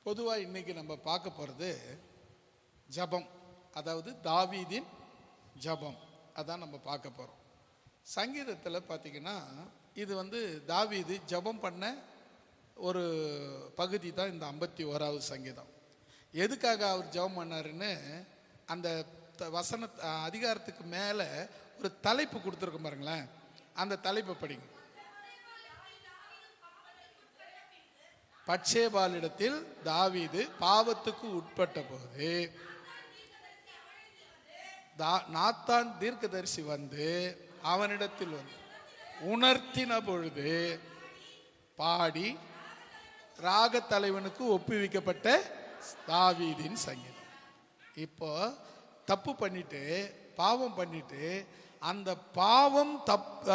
பொதுவாக இன்னைக்கு நம்ம பார்க்க போகிறது ஜபம், அதாவது தாவீதின் ஜபம். அதான் நம்ம பார்க்க போகிறோம். சங்கீதத்தில் பார்த்தீங்கன்னா இது தாவீது ஜபம் பண்ண ஒரு பகுதி தான் இந்த 51வது சங்கீதம். எதுக்காக அவர் ஜபம் பண்ணாருன்னு அந்த வசன அதிகாரத்துக்கு மேலே ஒரு தலைப்பு கொடுத்துருக்க பாருங்களேன். அந்த தலைப்பை படிங்க. பட்சேபாலிடத்தில் தாவீது பாவத்துக்கு உட்பட்ட போது நாத்தான் தீர்க்கதரிசி வந்து அவனிடத்தில் உணர்த்தின பொழுது பாடி ராக தலைவனுக்கு ஒப்புவிக்கப்பட்ட தாவீதின் சங்கீதம். இப்போ தப்பு பண்ணிட்டு பாவம் பண்ணிட்டு அந்த பாவம்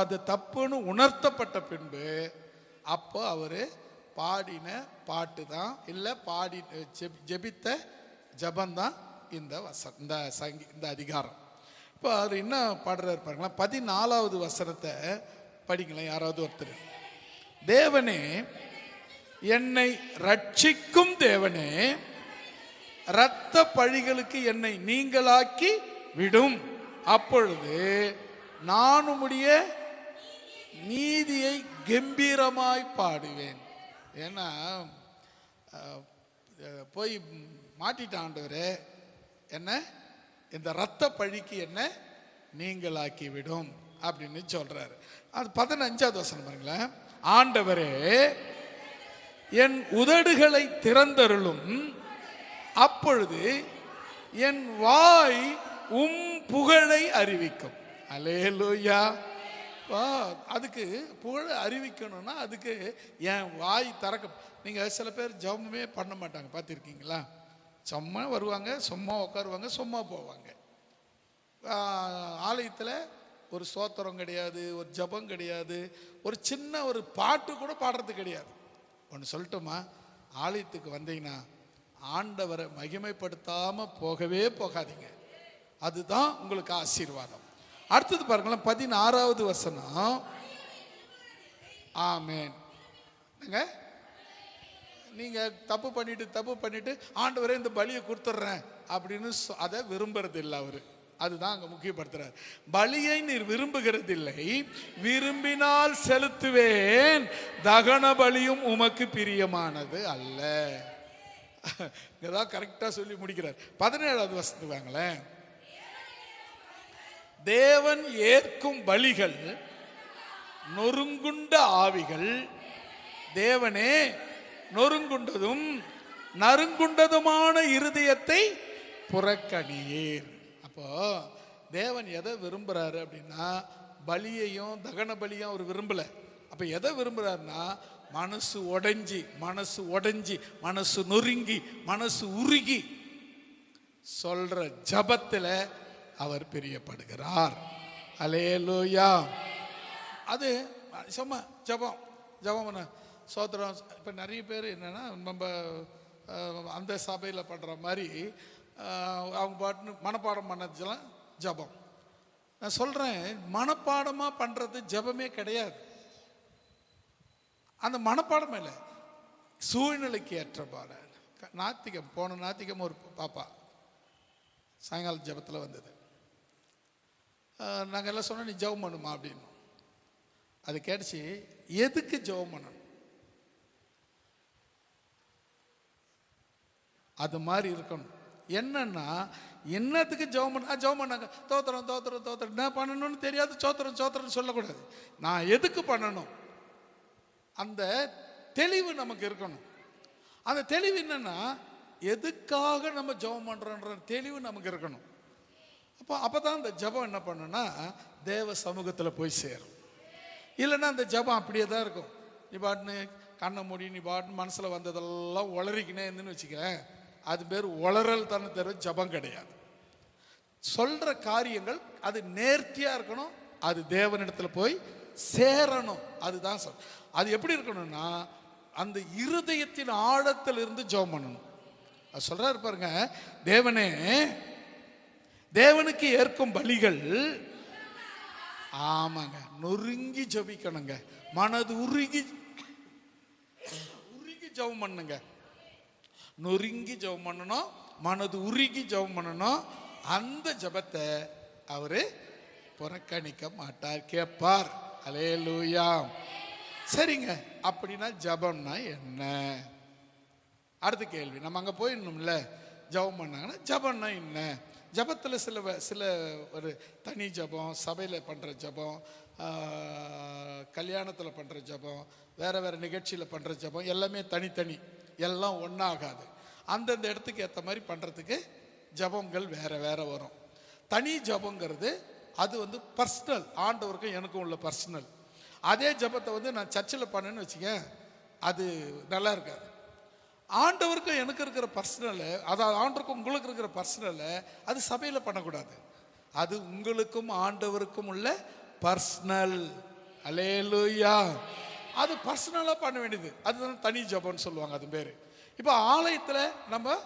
அது தப்புன்னு உணர்த்தப்பட்ட பின்பு அப்போ அவரு பாடின பாட்டு தான், இல்லை பாடி ஜெபித்த ஜபந்தான் இந்த அதிகாரம். இப்போ அவர் என்ன பாடுறாரு பாருங்களா. 14வது வசனத்தை படிங்களேன் யாராவது ஒருத்தர். தேவனே, என்னை ரட்சிக்கும் தேவனே, இரத்த பழிகளுக்கு என்னை நீங்களாக்கி விடும். அப்பொழுது நான் உம்முடைய நீதியை கம்பீரமாய் பாடுவேன். ஏன்னா போய் மாட்டிட்டாண்டவரே, என்ன இந்த இரத்த பழிக்கு என்ன நீங்களாக்கி விடும் அப்படின்னு சொல்றாரு. அது 15வது வசனம் பாருங்களேன். ஆண்டவரே, என் உதடுகளை திறந்தருளும், அப்பொழுது என் வாய் உம் புகழை அறிவிக்கும். அல்லேலூயா. அதுக்கு புகழ அறிவிக்கணும்னா அதுக்கு என் வாய் திறக்க. நீங்கள் சில பேர் ஜபமே பண்ண மாட்டாங்க, பார்த்துருக்கீங்களா? சும்மா வருவாங்க, சும்மா உட்காருவாங்க, சும்மா போவாங்க. ஆலயத்தில் ஒரு ஸ்தோத்திரம் கிடையாது, ஒரு ஜபம் கிடையாது, ஒரு சின்ன ஒரு பாட்டு கூட பாடுறது கிடையாது. ஒன்று சொல்லட்டுமா, ஆலயத்துக்கு வந்தீங்கன்னா ஆண்டவரை மகிமைப்படுத்தாமல் போகவே போகாதீங்க. அதுதான் உங்களுக்கு ஆசீர்வாதம். அடுத்தது பாருங்களேன், 16வது வசனம். ஆமேன். நீங்க தப்பு பண்ணிட்டு ஆண்டவரே இந்த பலியை கொடுத்துட்றேன் அப்படின்னு அதை விரும்புறது இல்லை அவரு. அதுதான் அங்க முக்கியப்படுத்துறாரு. பலியை நீர் விரும்புகிறது இல்லை, விரும்பினால் செலுத்துவேன், தகன பலியும் உமக்கு பிரியமானது அல்ல. இதான் கரெக்டா சொல்லி முடிக்கிறார். 17வது வசனத்துக்கு வாங்களேன். தேவன் ஏற்கும் பலிகள் நொறுங்குண்ட ஆவிகள், தேவனே நொறுங்குண்டதும் நறுங்குண்டதுமான இருதயத்தை புறக்கணியீர். அப்போ தேவன் எதை விரும்புறாரு அப்படின்னா, பலியையும் தகன பலியும் அவர் விரும்பல. அப்ப எதை விரும்புறாருன்னா, மனசு உடைஞ்சி மனசு நொறுங்கி மனசு உருகி சொல்ற ஜபத்துல அவர் பிரியப்படுகிறார். அல்லேலூயா. அது சும்மா ஜபம் சோத்திரம். இப்போ நிறைய பேர் என்னன்னா, நம்ம அந்த சபையில் பண்ணுற மாதிரி அவங்க பாட்டு மனப்பாடம் பண்ணதுலாம் ஜபம். நான் சொல்கிறேன், மனப்பாடமாக பண்ணுறது ஜபமே கிடையாது. அந்த மனப்பாடம் இல்லை, சூழ்நிலைக்கு ஏற்ற பாட. போன ஞாயிற்றுக்கிழமை ஒரு பாப்பா சாயங்கால ஜபத்தில் வந்தது. நாங்கள் எல்லாம் சொன்னோம், நீ ஜெபம் பண்ணுமா அப்படின்னு. அது கேட்டுச்சு, எதுக்கு ஜெபம் பண்ணணும்? அது மாதிரி இருக்கணும். என்னன்னா, என்னத்துக்கு ஜெபம் பண்ணாங்க, தோத்திரம் என்ன பண்ணணும்னு தெரியாது, சோத்திரம் சொல்லக்கூடாது. நான் எதுக்கு பண்ணணும், அந்த தெளிவு நமக்கு இருக்கணும். அந்த தெளிவு என்னன்னா, எதுக்காக நம்ம ஜெபம் பண்றோன்ற தெளிவு நமக்கு இருக்கணும். அப்பதான் அந்த ஜபம் என்ன பண்ணுன்னா, தேவ சமூகத்தில் போய் சேரும். இல்லைன்னா அந்த ஜபம் அப்படியே தான் இருக்கும். நீ பாட்டுன்னு கண்ணை மூடி நீ பாட்டுன்னு மனசில் வந்ததெல்லாம் உளறிக்கினே இருந்துன்னு வச்சுக்க, அது பேர் உளறல் தானே தவிர ஜபம் கிடையாது. சொல்ற காரியங்கள் அது நேர்த்தியா இருக்கணும், அது தேவனிடத்தில் போய் சேரணும். அதுதான் அது எப்படி இருக்கணும்னா, அந்த இருதயத்தின் ஆழத்தில் இருந்து ஜபம் பண்ணணும். அது சொல்றாரு பாருங்க, தேவனே, தேவனுக்கு ஏற்கும் பலிகள், ஆமாங்க, நொறுங்கி ஜபிக்கணுங்க, மனது உருகி ஜபம் பண்ணுங்க. நொறுங்கி ஜெபம் பண்ணணும், மனது உருகி ஜெபம் பண்ணணும். அந்த ஜெபத்தை அவரு புறக்கணிக்க மாட்டார், கேட்பார். அல்லேலூயா. சரிங்க, அப்படின்னா ஜெபம்னா என்ன? அடுத்த கேள்வி, நம்ம அங்கே போயிடணும்ல. ஜெபம் பண்ணாங்கன்னா ஜெபம்னா என்ன? ஜெபத்தில் சில ஒரு தனி ஜெபம், சபையில் பண்ணுற ஜெபம், கல்யாணத்தில் பண்ணுற ஜெபம், வேறு நிகழ்ச்சியில் பண்ணுற ஜெபம், எல்லாமே தனித்தனி, எல்லாம் ஒன்றாகாது. அந்தந்த இடத்துக்கு ஏற்ற மாதிரி பண்ணுறதுக்கு ஜெபங்கள் வேறு வரும். தனி ஜெபங்கிறது அது பர்சனல், ஆண்டவருக்கும் எனக்கும் உள்ள பர்சனல். அதே ஜெபத்தை நான் சர்ச்சில் பண்ணேன்னு வச்சுக்க, அது நல்லா இருக்காது. ஆண்டவருக்கும் எனக்கு இருக்கிற பர்சனல், அதாவது ஆண்டவருக்கும் உங்களுக்கு இருக்கிற பர்சனல், அது சபையில் பண்ணக்கூடாது. அது உங்களுக்கும் ஆண்டவருக்கும் உள்ள பர்சனல். அல்லேலூயா. அது பர்சனலாக பண்ண வேண்டியது, அதுதான் தனி ஜெபம்னு சொல்லுவாங்க. அது பேர். இப்போ ஆலயத்தில் நம்ம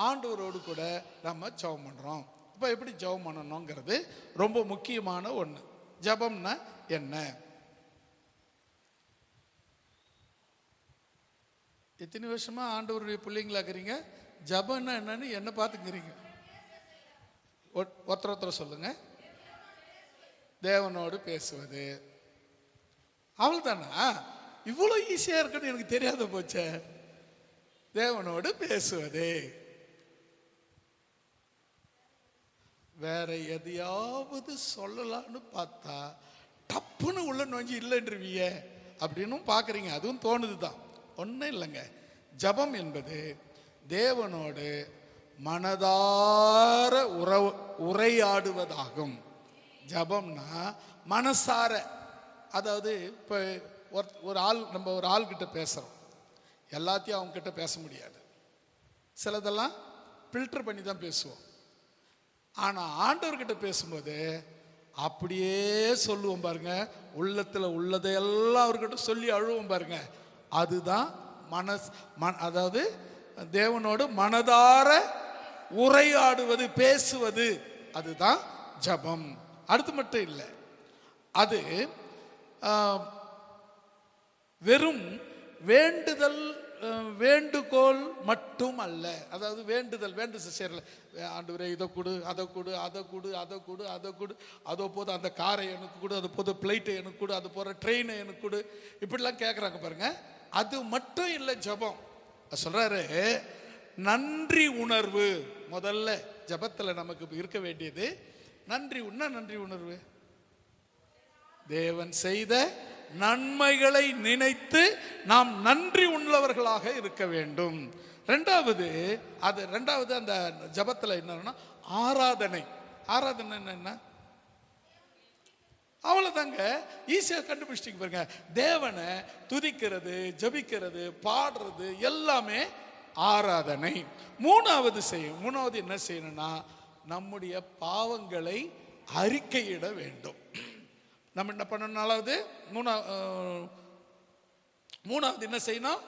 ஆண்டவரோடு கூட நம்ம ஜெபம் பண்ணுறோம். இப்போ எப்படி ஜெபம் பண்ணணுங்கிறது ரொம்ப முக்கியமான ஒன்று. ஜெபம்னா என்ன? எத்தனை வருஷமா ஆண்டவருடைய பிள்ளைங்களாக்குறீங்க? ஜெபம்னா என்னன்னு என்ன பார்த்துக்கிறீங்க? ஒருத்தர் சொல்லுங்க. தேவனோடு பேசுவது. அவ்வளோதானா? இவ்வளோ ஈஸியாக இருக்குன்னு எனக்கு தெரியாத போச்சே. தேவனோடு பேசுவது. வேற எதையாவது சொல்லலான்னு பார்த்தா டப்புன்னு உள்ள நோஞ்சி இல்லைன்றவிய அப்படின்னு பார்க்குறீங்க. அதுவும் தோணுது தான், ஒன்றும் இல்லைங்க. ஜெபம் என்பது தேவனோடு மனதார உரையாடுவதாகும். ஜெபம்னா மனசார, அதாவது இப்போ நம்ம ஒரு ஆள்கிட்ட பேசுகிறோம், எல்லாத்தையும் அவங்க கிட்ட பேச முடியாது. சிலதெல்லாம் ஃபில்டர் பண்ணி தான் பேசுவோம். ஆனால் ஆண்டவர்கிட்ட பேசும்போது அப்படியே சொல்லுவோம் பாருங்க, உள்ளத்தில் உள்ளதையெல்லாம் அவர்கிட்ட சொல்லி அழுவோம் பாருங்க. அதுதான் அதாவது தேவனோடு மனதார உரையாடுவது, பேசுவது, அதுதான் ஜெபம். அடுத்து மட்டும் இல்லை, அது வெறும் வேண்டுதல், வேண்டுகோள் மட்டும் அல்ல. அதாவது வேண்டு செய்யல, ஆண்டவரே இதை கொடு, அதை கொடு, அதை கொடு, அதை கொடு, அதை கொடு, அதோ போது அந்த காரை எனக்கு கொடு, அது போது பிளைட்டை எனக்கு கொடு, அது போகிற ட்ரெயினை எனக்கு கொடு, இப்படிலாம் கேட்குறாங்க பாருங்க. அது மட்டும் இல்லை ஜெபம். சொல்றாரு நன்றி உணர்வு. முதல்ல ஜெபத்தில் நமக்கு இருக்க வேண்டியது நன்றி உணர்வு. தேவன் செய்த நன்மைகளை நினைத்து நாம் நன்றி உள்ளவர்களாக இருக்க வேண்டும். ரெண்டாவது அந்த ஜெபத்தில் என்னன்னா ஆராதனை. ஆராதனை என்ன? அவ்வளவுதாங்க, ஈஸியாக கண்டுபிடிச்சிட்டு பாருங்க. தேவனை துதிக்கிறது, ஜபிக்கிறது, பாடுறது எல்லாமே ஆராதனை. மூணாவது என்ன செய்யணும்னா நம்முடைய பாவங்களை அறிக்கையிட வேண்டும். நம்ம என்ன பண்ணணும்? மூணாவது என்ன செய்யணும்?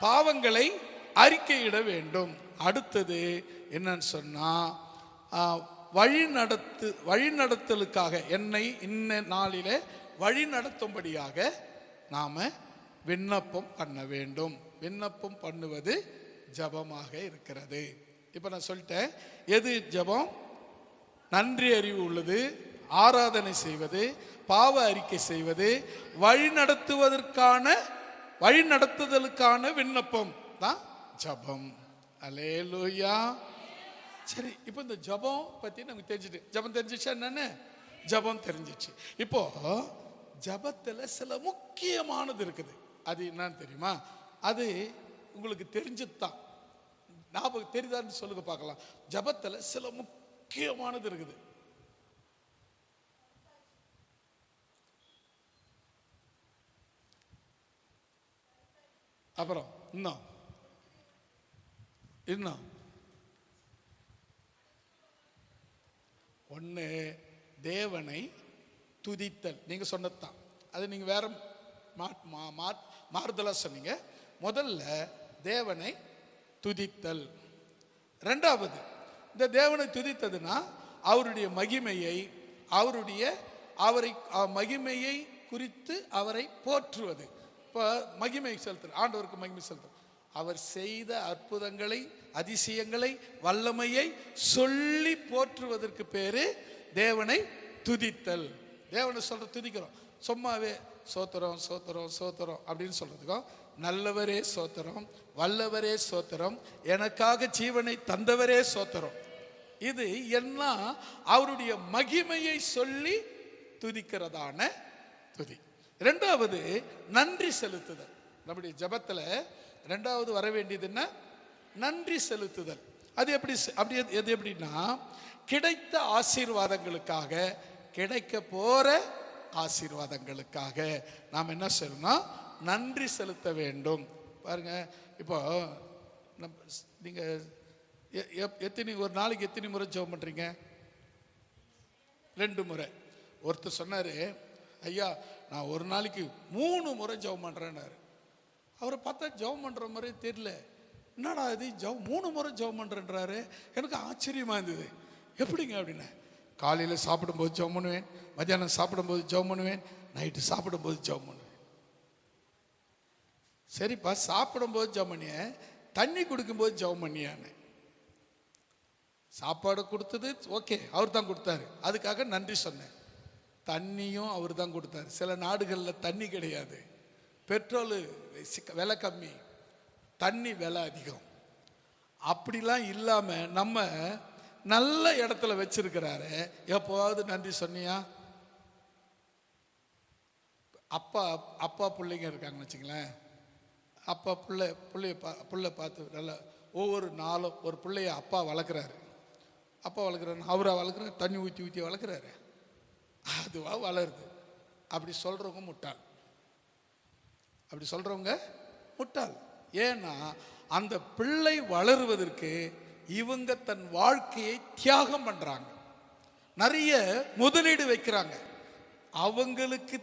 பாவங்களை அறிக்கையிட வேண்டும். அடுத்தது என்னன்னு சொன்னா வழிநடத்தலுக்காக, என்னை இன்ன நாளிலே வழி நடத்தும்படியாக நாம விண்ணப்பம் பண்ண வேண்டும். விண்ணப்பம் பண்ணுவது ஜெபமாக இருக்கிறது. இப்ப நான் சொல்லிட்டேன் எது ஜெபம். நன்றி அறிவு உள்ளது, ஆராதனை செய்வது, பாவ அறிக்கை செய்வது, வழிநடத்துதலுக்கான விண்ணப்பம் தான் ஜெபம். அல்லேலூயா. சரி, இப்போ இந்த ஜெபம் பத்தி நமக்கு தெரிஞ்சுட்டு, ஜெபம் தெரிஞ்சிச்சா என்னன்னு? ஜெபம் தெரிஞ்சிச்சு. இப்போ ஜெபத்துல சில முக்கியமானது இருக்குது. அது என்னன்னு தெரியுமா? அது உங்களுக்கு தெரிஞ்சுதான், ஞாபகம் தெரியுதான்னு சொல்லுங்க பார்க்கலாம். ஜெபத்துல சில முக்கியமானது இருக்குது. அப்புறம் இன்னும் ஒன்று தேவனை துதித்தல். நீங்க சொன்னதுதான், அது நீங்க வேற மாறுதலா சொன்னீங்க. முதல்ல தேவனை துதித்தல். ரெண்டாவது, இந்த தேவனை துதித்ததுன்னா அவருடைய மகிமையை குறித்து அவரை போற்றுவது. இப்போ மகிமை செலுத்துற, ஆண்டவருக்கு மகிமை செலுத்துற, அவர் செய்த அற்புதங்களை அதிசயங்களை வல்லமையை சொல்லி போற்றுவதற்கு பேரு தேவனை துதித்தல். தேவனை சொல்ற துதிக்கிறோம், சும்மாவே சோத்திரம் சோத்திரம் சோத்திரம் அப்படின்னு சொல்றதுக்கும் நல்லவரே சோத்திரம், வல்லவரே சோத்திரம், எனக்காக ஜீவனை தந்தவரே சோத்திரம், இது எல்லாம் அவருடைய மகிமையை சொல்லி துதிக்கிறதான துதி. இரண்டாவது நன்றி செலுத்துதல். நம்முடைய ஜபத்தில் இரண்டாவது வர வேண்டியது என்ன? நன்றி செலுத்துதல். அது எப்படின்னா கிடைத்த ஆசீர்வாதங்களுக்காக, கிடைக்க போற ஆசீர்வாதங்களுக்காக நாம் என்ன செய்யணும்? நன்றி செலுத்த வேண்டும். பாருங்க, இப்போ நீங்க ஒரு நாளைக்கு எத்தனை முறை ஜெபம் பண்றீங்க? 2 முறை. ஒருத்தர் சொன்னாரு, ஐயா நான் ஒரு நாளைக்கு 3 முறை ஜெபம் பண்றேன்னாரு. அவரை பார்த்தா ஜெபம் பண்ற மாதிரி தெரியல. என்னடா இது 3 முறை ஜெபம் பண்றேன்றாரு. எனக்கு ஆச்சரியமா இருந்தது. எப்படிங்க அப்படின்னா, காலையில் சாப்பிடும்போது ஜெபம் பண்ணுவேன், மத்தியானம் சாப்பிடும்போது ஜெபம் பண்ணுவேன், நைட்டு சாப்பிடும்போது ஜெபம் பண்ணுவேன். சரிப்பா, சாப்பிடும்போது ஜெபம் பண்ணிய, தண்ணி குடிக்கும்போது ஜெபம் பண்ணியான்னு. சாப்பாடு கொடுத்தது ஓகே, அவர் தான் கொடுத்தாரு, அதுக்காக நன்றி சொன்னேன். தண்ணியும் அவர் தான் கொடுத்தாரு. சில நாடுகளில் தண்ணி கிடையாது, பெட்ரோல் விலை கம்மி, தண்ணி விலை அதிகம். அப்படிலாம் இல்லாமல் நம்ம நல்ல இடத்துல வச்சிருக்கிறாரு. எப்போவாவது நன்றி சொன்னியா? அப்பா பிள்ளைங்க இருக்காங்கன்னு வச்சுங்களேன். அப்பா பிள்ளை பார்த்து நல்லா ஒவ்வொரு நாளும் ஒரு பிள்ளைய அப்பா வளர்க்குறாரு. அப்பா வளர்க்குறாரு, அவரா வளர்க்குறாரு, தண்ணி ஊற்றி ஊற்றி வளர்க்குறாரு, அதுவா வளருது. அப்படி சொல்கிறவங்க முட்டாள். அப்படி சொல்கிறவங்க முட்டாள். ஏன்னா அந்த பிள்ளை வளருவதற்கு இவங்க தன் வாழ்க்கையை தியாகம் பண்ணுறாங்க, நிறைய முதலீடு வைக்கிறாங்க. அவங்களுக்கு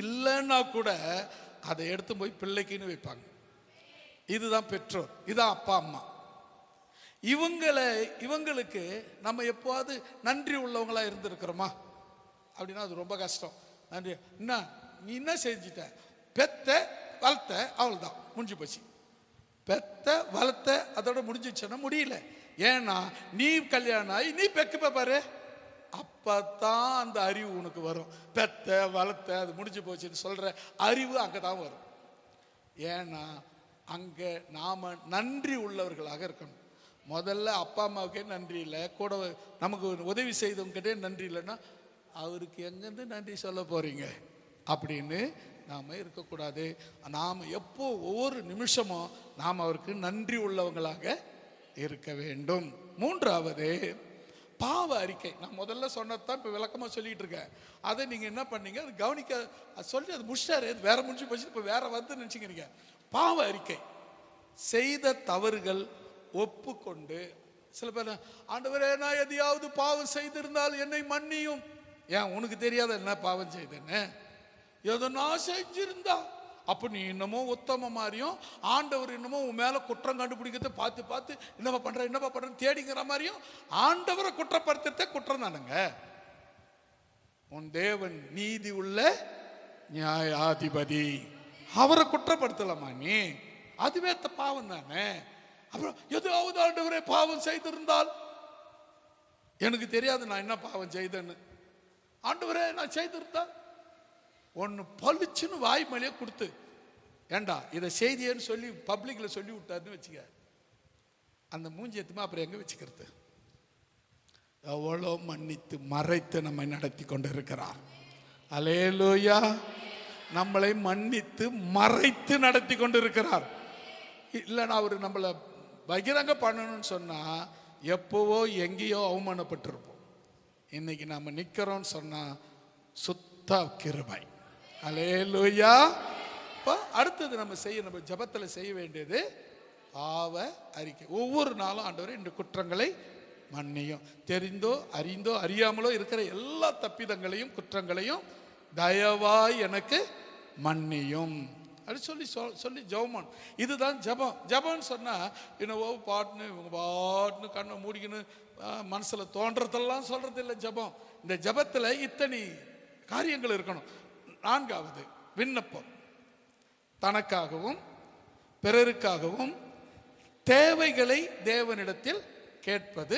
இல்லைன்னா கூட அதை எடுத்து போய் பிள்ளைக்குன்னு வைப்பாங்க. இதுதான் பெற்றோர், இதுதான் அப்பா அம்மா. இவங்களுக்கு நம்ம எப்போது நன்றி உள்ளவங்களா இருந்திருக்கிறோமா அப்படின்னா அது ரொம்ப கஷ்டம். நன்றி என்ன, நீ என்ன செஞ்சிட்ட? பெத்த வளர்த்த, அவள் தான் முடிஞ்சு போச்சு. பெத்த வளர்த்த அதோட முடிஞ்சிச்சுன்னா முடியல. ஏன்னா நீ கல்யாணம் ஆகி நீ பெக்க பாரு, அப்பதான் அந்த அறிவு உனக்கு வரும். பெத்த வளர்த்த அது முடிஞ்சு போச்சுன்னு சொல்ற அறிவு அங்கதான் வரும். ஏன்னா அங்க நாம நன்றி உள்ளவர்களாக இருக்கணும். முதல்ல அப்பா அம்மாவுக்கே நன்றி இல்லை, கூட நமக்கு உதவி செய்தவங்ககிட்டே நன்றி இல்லைன்னா அவருக்கு எங்கேருந்து நன்றி சொல்ல போறீங்க அப்படின்னு நாம் இருக்கக்கூடாது. நாம் எப்போ ஒவ்வொரு நிமிஷமும் நாம் அவருக்கு நன்றி உள்ளவங்களாக இருக்க வேண்டும். மூன்றாவது பாவ அறிக்கை. நான் முதல்ல சொன்னதான் இப்போ விளக்கமாக சொல்லிட்டு இருக்கேன். அதை நீங்கள் என்ன பண்ணீங்க, அது கவனிக்க சொல்லி அது முடிச்சாரு, வேற முடிஞ்சு போச்சு, இப்போ வேற வந்து நினச்சிக்கிறீங்க. பாவ அறிக்கை, செய்த தவறுகள் ஒப்புக்கொண்டு. சில பேர், ஆண்டவரே நான் எதையாவது பாவம் செய்திருந்தால் என்னை மன்னியும். ஏன் உனக்கு தெரியாத என்ன பாவம் செய்தேன்னு? எதோ நான் செஞ்சிருந்தா அப்போ நீ இன்னமும் உத்தம மாதிரியும், ஆண்டவர் இன்னமும் உன் மேலே குற்றம் கண்டுபிடிக்கிறத பார்த்து பார்த்து என்னப்பா பண்ணுறேன்னு தேடிங்கிற மாதிரியும் ஆண்டவரை குற்றப்படுத்த குற்றம் தானுங்க. உன் தேவன் நீதி உள்ள நியாயாதிபதி, அவரை குற்றப்படுத்தலாமா நீ? அதுவே பாவம் தானே. அப்புறம் எதாவது ஆண்டவரே பாவம் செய்திருந்தால் எனக்கு தெரியாது நான் என்ன பாவம் செய்தேன்னு. ஆண்டவரே நான் செய்திருந்தா ஒன்று பளிச்சுன்னு வாய் மேலேயே கொடுத்து, ஏண்டா இதை செய்தியேன்னு சொல்லி பப்ளிக்கில் சொல்லி விட்டாருன்னு வச்சுக்க, அந்த மூஞ்சி எத்துமா அப்புறம் எங்கே வச்சுக்கிறது? எவ்வளோ மன்னித்து மறைத்து நம்மை நடத்தி கொண்டு இருக்கிறார். அல்லேலூயா. நம்மளை மன்னித்து மறைத்து நடத்தி கொண்டு இருக்கிறார். இல்லைன்னா அவர் நம்மளை பகிரங்க பண்ணணும்னு சொன்னால் எப்போவோ எங்கேயோ அவமானப்பட்டிருப்போம். இன்னைக்கு நாம் நிற்கிறோம்னு சொன்னால் சுத்த கிருபை. அல்லேலூயா. இப்போ அடுத்தது நம்ம ஜபத்தில் செய்ய வேண்டியது பாவ அறிக்கை. ஒவ்வொரு நாளும் ஆண்டவரே இந்த குற்றங்களை மன்னியும், தெரிந்தோ அறிந்தோ அறியாமலோ இருக்கிற எல்லா தப்பிதங்களையும் குற்றங்களையும் தயவாய் எனக்கு மன்னியும் அப்படி சொல்லி ஜெபம். இதுதான் ஜபம். ஜபம்னு சொன்னால் என்னவோ பாட்டுன்னு கண்ணை மூடிக்கணும் மனசில் தோன்றதெல்லாம் சொல்றது இல்லை ஜபம். இந்த ஜபத்தில் இத்தனை காரியங்கள் இருக்கணும். நான்காவது விண்ணப்பம். தனக்காகவும் பிறருக்காகவும் தேவைகளை தேவனிடத்தில் கேட்பது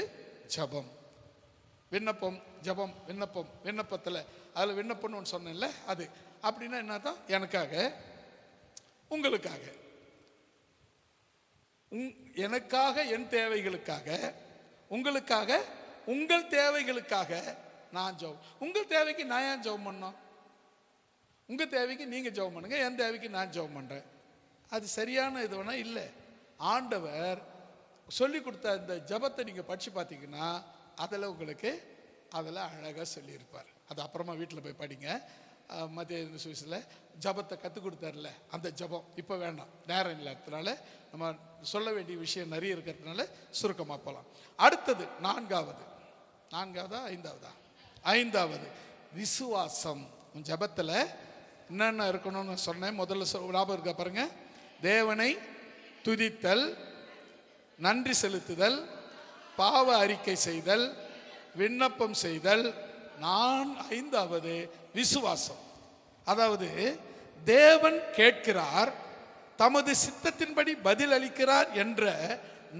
ஜபம். விண்ணப்பம், ஜபம், விண்ணப்பம், விண்ணப்பத்தில் அதில் விண்ணப்பம்னு ஒன்று சொன்னேன்ல, அது அப்படின்னா என்ன தான்? எனக்காக, உங்களுக்காக, எனக்காக என் தேவைகளுக்காக, உங்களுக்காக உங்கள் தேவைகளுக்காக நான் ஜெபம். உங்கள் தேவைக்கு நான் ஏன் ஜெபம் பண்ணோம்? உங்கள் தேவைக்கு நீங்கள் ஜெபம் பண்ணுங்க, என் தேவைக்கு நான் ஜெபம் பண்ணுறேன். அது சரியான இது வேணா இல்லை. ஆண்டவர் சொல்லி கொடுத்த இந்த ஜபத்தை நீங்கள் படித்து பார்த்தீங்கன்னா அதில் உங்களுக்கு அதில் அழகாக சொல்லியிருப்பார். அது அப்புறமா வீட்டில் போய் படிங்க. மத்திய சுவிஸில் ஜபத்தை கற்றுக் கொடுத்தார்ல, அந்த ஜபம் இப்போ வேண்டாம், நேரம் இல்லாததுனால நம்ம சொல்ல வேண்டிய விஷயம் நிறைய இருக்கிறதுனால சுருக்கமாக போகலாம். அடுத்தது நான்காவதா ஐந்தாவது விசுவாசம். ஜபத்தில் என்னென்ன இருக்கணும்னு சொன்னேன். முதல்ல ஞாபகம் இருக்க பாருங்க. தேவனை துதித்தல், நன்றி செலுத்துதல், பாவ அறிக்கை செய்தல், விண்ணப்பம் செய்தல். ஐந்தாவது விசுவாசம். அதாவது தேவன் கேட்கிறார், தமது சித்தத்தின்படி பதில் அளிக்கிறார் என்ற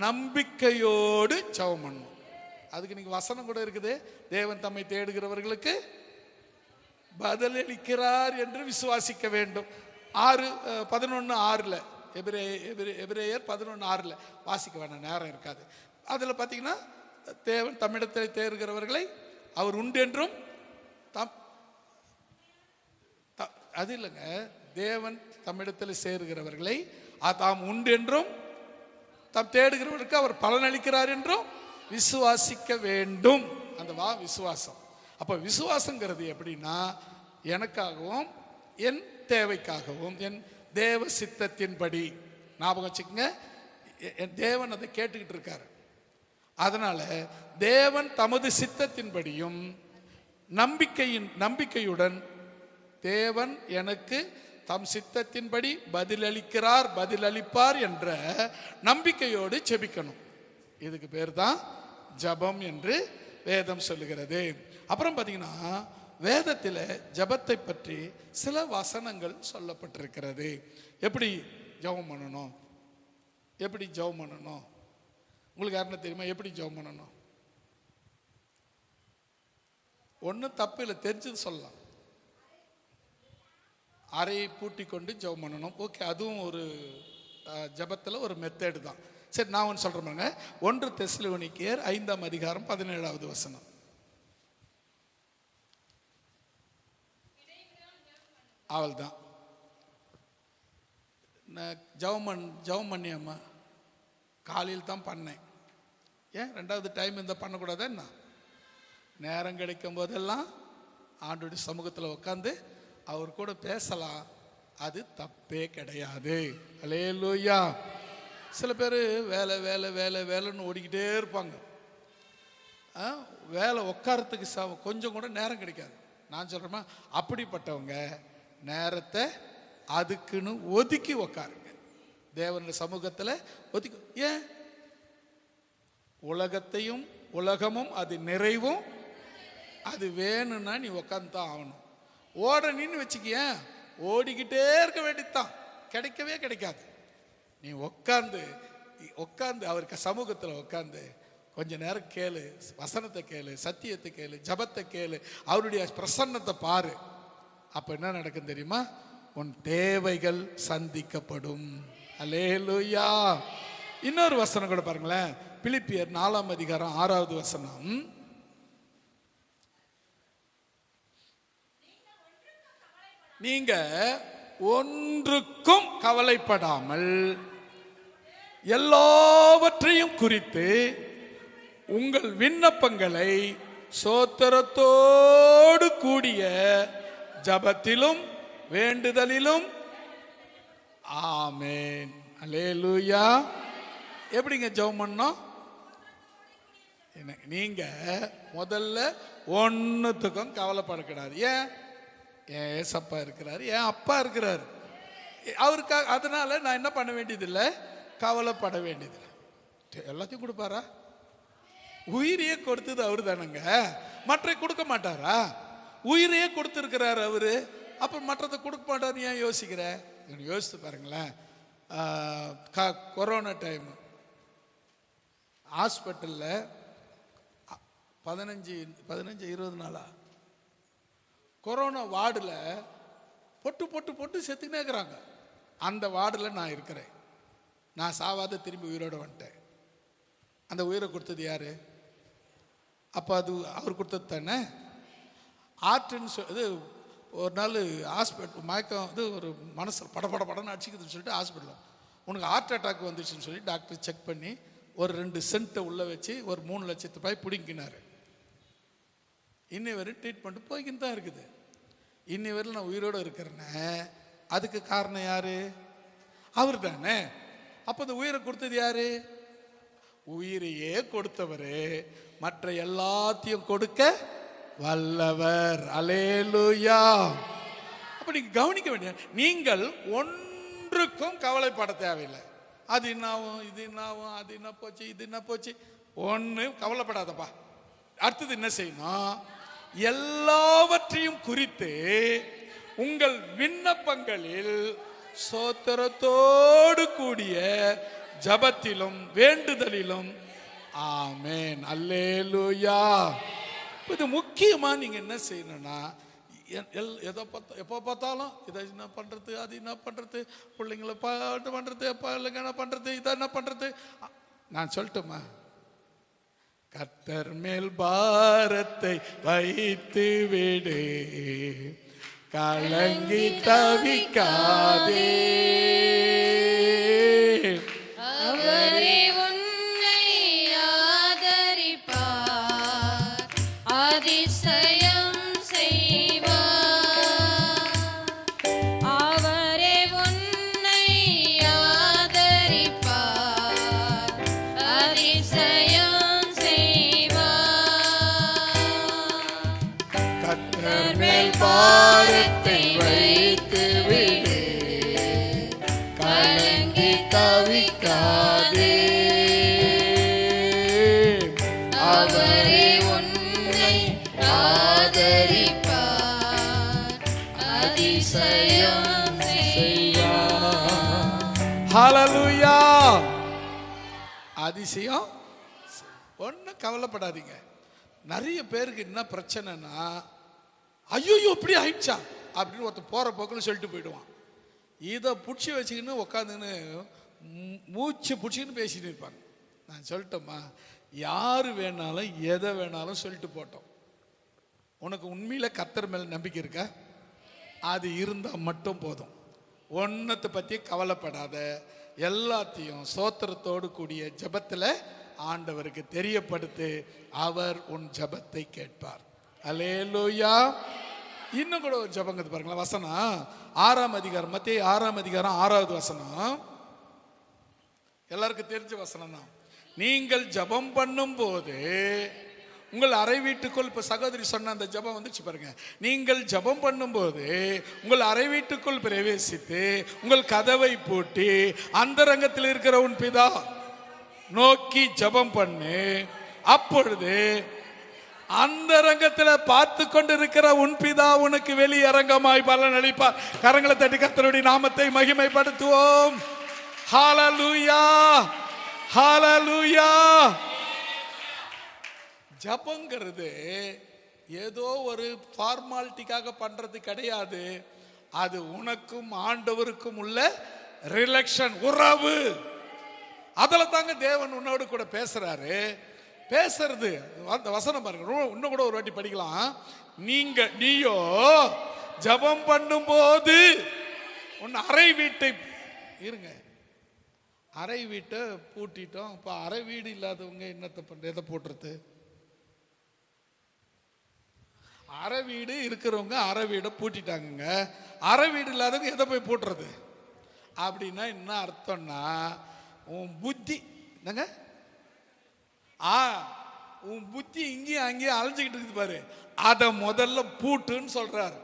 நம்பிக்கையோடு ஜெபம் பண்ணணும். அதுக்கு நீங்க வசனம் கூட இருக்குது. தேவன் தம்மை தேடுகிறவர்களுக்கு பதில் அளிக்கிறார் என்று விசுவாசிக்க வேண்டும். 11:6 எபிரேயர் 11:6 வாசிக்க வேண்டாம், நேரம் இருக்காது. அதில் பார்த்தீங்கன்னா தேவன் தம்மிடத்தில் தேடுகிறவர்களை அவர் உண்டு என்றும் அது இல்லைங்க, தேவன் தம்மிடத்தில் சேருகிறவர்களை தாம் உண்டு என்றும் தாம் தேடுகிறவர்களுக்கு அவர் பலனளிக்கிறார் என்றும் விசுவாசிக்க வேண்டும். அந்த விசுவாசம். அப்போ விசுவாசங்கிறது எப்படின்னா, எனக்காகவும் என் தேவைக்காகவும் என் தேவ சித்தத்தின்படி. ஞாபகம் வச்சுக்கோங்க, தேவன் அதை கேட்டுக்கிட்டு இருக்காரு. அதனால தேவன் தமது சித்தத்தின்படியும் நம்பிக்கையுடன் தேவன் எனக்கு தம் சித்தத்தின்படி பதிலளிப்பார் என்ற நம்பிக்கையோடு செபிக்கணும். இதுக்கு பேர் தான் ஜபம் என்று வேதம் சொல்லுகிறது. அப்புறம் பார்த்தீங்கன்னா வேதத்தில் ஜபத்தை பற்றி சில வசனங்கள் சொல்லப்பட்டிருக்கிறது. எப்படி ஜபம் பண்ணணும், உங்களுக்கு யாருன்னு தெரியுமா? எப்படி ஜெபம் பண்ணணும்? ஒன்றும் தப்பு இல்லை, தெரிஞ்சது சொல்லலாம். அறையை பூட்டி கொண்டு ஜெபம் பண்ணணும். ஓகே, அதுவும் ஒரு ஜபத்தில் ஒரு மெத்தேடு தான். சரி, நான் ஒன்று சொல்கிறேங்க. 1 தெசலோனிக்கேயர் 5:17 அவள் தான் ஜெபம் பண்ணியம்மா. காலையில் தான் பண்ணேன். ஏன் 2வது டைம் இந்த பண்ணக்கூடாது? என்ன நேரம் கிடைக்கும் போதெல்லாம் ஆண்டோடைய சமூகத்தில் உட்காந்து அவர் கூட பேசலாம். அது தப்பே கிடையாது. அல்லேலூயா. சில பேர் வேலை வேலை வேலை வேலைன்னு ஓடிக்கிட்டே இருப்பாங்க. வேலை உட்காரத்துக்கு கொஞ்சம் கூட நேரம் கிடைக்காது. நான் சொல்கிறேமா, அப்படிப்பட்டவங்க நேரத்தை அதுக்குன்னு ஒதுக்கி உக்காருங்க. தேவனுடைய சமூகத்தில் ஒதுக்கி. ஏன்? உலகமும் அது நிறைவும் அது வேணும்னா நீ உட்காந்து தான் ஆகணும். ஓடணின்னு வச்சுக்கிய, ஓடிக்கிட்டே இருக்க வேண்டியதுதான், கிடைக்கவே கிடைக்காது. நீ உட்காந்து அவருக்கு சமூகத்தில் உட்காந்து கொஞ்ச நேரம் கேளு, வசனத்தை கேளு, சத்தியத்தை கேளு, ஜபத்தை கேளு, அவருடைய பிரசன்னத்தை பாரு. அப்ப என்ன நடக்கும் தெரியுமா? உன் தேவைகள் சந்திக்கப்படும். அல்லேலூயா. இன்னொரு வசனம் கூட பாருங்களேன். பிலிப்பியர் 4:6 நீங்க ஒன்றுக்கும் கவலைப்படாமல் எல்லாவற்றையும் குறித்து உங்கள் விண்ணப்பங்களை ஸ்தோத்திரத்தோடு கூடிய ஜபத்திலும் வேண்டுதலிலும் ஆமென். அல்லேலூயா. எப்படிங்க ஜெபம் பண்ணோம்? நீங்க முதல்ல ஒன்னுத்துக்கும் கவலைப்படக்கூடாது. ஏன் ஏசப்பா இருக்கிறாரு, என் அப்பா இருக்கிறாரு, அவருக்காக. அதனால நான் என்ன பண்ண வேண்டியதில்லை, கவலைப்பட வேண்டியதில்லை. எல்லாத்தையும் கொடுப்பாரா? உயிரையே கொடுத்தது அவரு தானங்க, மற்ற கொடுக்க மாட்டாரா? உயிரையே கொடுத்துருக்கிறாரு அவரு, அப்ப மற்றதை கொடுக்க மாட்டாரு. ஏன் யோசிக்கிற? யோசித்து பாருங்களேன். கொரோனா டைம் ஹாஸ்பிட்டலில் 15-20 நாளா கொரோனா வார்டில் பொட்டு செத்துக்கினே இருக்கிறாங்க. அந்த வார்டில் நான் இருக்கிறேன். நான் சாவாத திரும்பி உயிரோடு வந்துட்டேன். அந்த உயிரை கொடுத்தது யார்? அப்போ அது அவர் கொடுத்தது தானே. ஆர்ட்னு இது ஒரு நாள் ஹாஸ்பிட்டல் மயக்கம் இது ஒரு மனசு படன்னு அடிச்சுக்குதுன்னு சொல்லிட்டு ஹாஸ்பிட்டலில் உனக்கு ஹார்ட் அட்டாக் வந்துச்சுன்னு சொல்லி டாக்டர் செக் பண்ணி ஒரு 2 சென்ட்டை உள்ளே வச்சு ஒரு 3 லட்சத்து ரூபாய் பிடிங்கினார். இன்னி வரையும் ட்ரீட்மெண்ட் போய்கின்னு தான் இருக்குது. இன்னி வரையும் நான் உயிரோடு இருக்கிறேன்னே அதுக்கு காரணம் யார்? அவர் தானே. அப்போ இந்த உயிரை கொடுத்தது யார்? உயிரையே கொடுத்தவர் மற்ற எல்லாத்தையும் கொடுக்க வல்லவர். அல்லேலூயா. அப்ப நீங்க கவனிக்க வேண்டிய, நீங்கள் ஒன்றுக்கும் கவலைப்பட தேவையில்லை. அது என்னாவும், இது என்னாவும், அது என்ன போச்சு, இது என்ன போச்சு, ஒன்று கவலைப்படாதப்பா. அடுத்தது என்ன செய்யணும்? எல்லாவற்றையும் குறித்து உங்கள் விண்ணப்பங்களில் சோத்திரத்தோடு கூடிய ஜபத்திலும் வேண்டுதலிலும் ஆமென் அல்லேலூயா. இது முக்கியமா நீங்க என்ன செய்யணும்னா, எப்போ பார்த்தாலும் இதை என்ன பண்றது, அது என்ன பண்றது, பிள்ளைங்களை பாட்டு பண்றது, பிள்ளைங்க என்ன பண்றது, இதை என்ன பண்றது. நான் சொல்லட்டுமா? கர்த்தர் மேல் பாரத்தை வைத்து விடு, கலங்கி தவிக்காதே, அவரே உன்னை ஆதரிப்பார், அதிசயம் செய்வார். அவரே உன்னை ஆதரிப்பார், அதிசயம் செய்வார். கர்த்தர் மேல் பாரத்தை வைத்து விடு, கலங்கி தவிக்காதே, அவரே உன்னை ஆதரிப்பார், அதிசயம் செய்வார். ஹல்லேலூயா. அதிசயம். ஒன்றும் கவலைப்படாதீங்க. நிறைய பேருக்கு என்ன பிரச்சனைனா, ஐயோ இப்படி ஆயிடுச்சா அப்படின்னு ஒருத்தர் போற போக்குன்னு சொல்லிட்டு போயிடுவான். இதை பிடிச்சி வச்சுக்கின்னு உட்காந்துன்னு மூச்சு பிடிச்சிக்கின்னு பேசிட்டு இருப்பாங்க. நான் சொல்லட்டோமா, யார் வேணாலும் எதை வேணாலும் சொல்லிட்டு போட்டோம். உனக்கு உண்மையில கர்த்தர் மேல நம்பிக்கை இருக்கா? அது இருந்தால் மட்டும் போதும். ஒன்னத்தை பற்றி கவலைப்படாத. எல்லாத்தையும் சோத்திரத்தோடு கூடிய ஜபத்தில் ஆண்டவருக்கு தெரியப்படுத்து. அவர் உன் ஜபத்தை கேட்பார். அல்லேலூயா. இன்னும் கூட ஒரு ஜபங்கிறது பாருங்களேன். வசனம் 6ஆம் அதிகாரம், மத்தேயு 6ஆம் அதிகாரம் 6வது வசனம். எல்லாருக்கும் தெரிஞ்ச வசனம் தான். நீங்கள் ஜபம் பண்ணும் போது உங்கள் அறை வீட்டுக்குள், இப்ப சகோதரி சொன்ன அந்த ஜபம் வந்துச்சு பாருங்க. நீங்கள் ஜபம் பண்ணும்போது உங்கள் அறை வீட்டுக்குள் பிரவேசித்து உங்கள் கதவை பூட்டி அந்தரங்கத்தில் இருக்கிற உன் பிதா நோக்கி ஜபம் பண்ணு. அப்பொழுது அந்த ரங்கத்தில் பார்த்து கொண்டிருக்கிற உன் பிதா உனக்கு வெளியரங்கமாய் பலன் அளிப்பார். கரங்களை தட்டி கர்த்தருடைய நாமத்தை மகிமைப்படுத்துவோம். ஹல்லேலூயா, ஹல்லேலூயா. ஜபங்கிறது ஏதோ ஒரு ஃபார்மாலிட்டிக்காக பண்றது கிடையாது. அது உனக்கும் ஆண்டவருக்கும் உள்ள ரிலேஷன், உறவு. அதில் தாங்க தேவன் உன்னோடு கூட பேசுறாரு. பேசுறது அந்த வசனம் பாருங்க, இன்னும் கூட ஒரு வாட்டி படிக்கலாம். நீயோ ஜபம் பண்ணும் போது உன் அறை வீட்டை இருங்க, அறை வீட்டை பூட்டிட்டோம். இப்போ அறை வீடு இல்லாதவங்க என்னத்தை பண்ற, எதை போட்டுறது? அறை வீடு இருக்கிறவங்க அறை வீடை பூட்டிட்டாங்க. அறை வீடு இல்லாதவங்க எதை போய் போட்டுறது? அப்படின்னா என்ன அர்த்தம்னா, உன் புத்தி என்னங்க, உன் புத்தி இங்கேயும் அங்கேயும் அலைஞ்சிக்கிட்டு இருக்குது பாரு, அதை முதல்ல பூட்டுன்னு சொல்றாரு.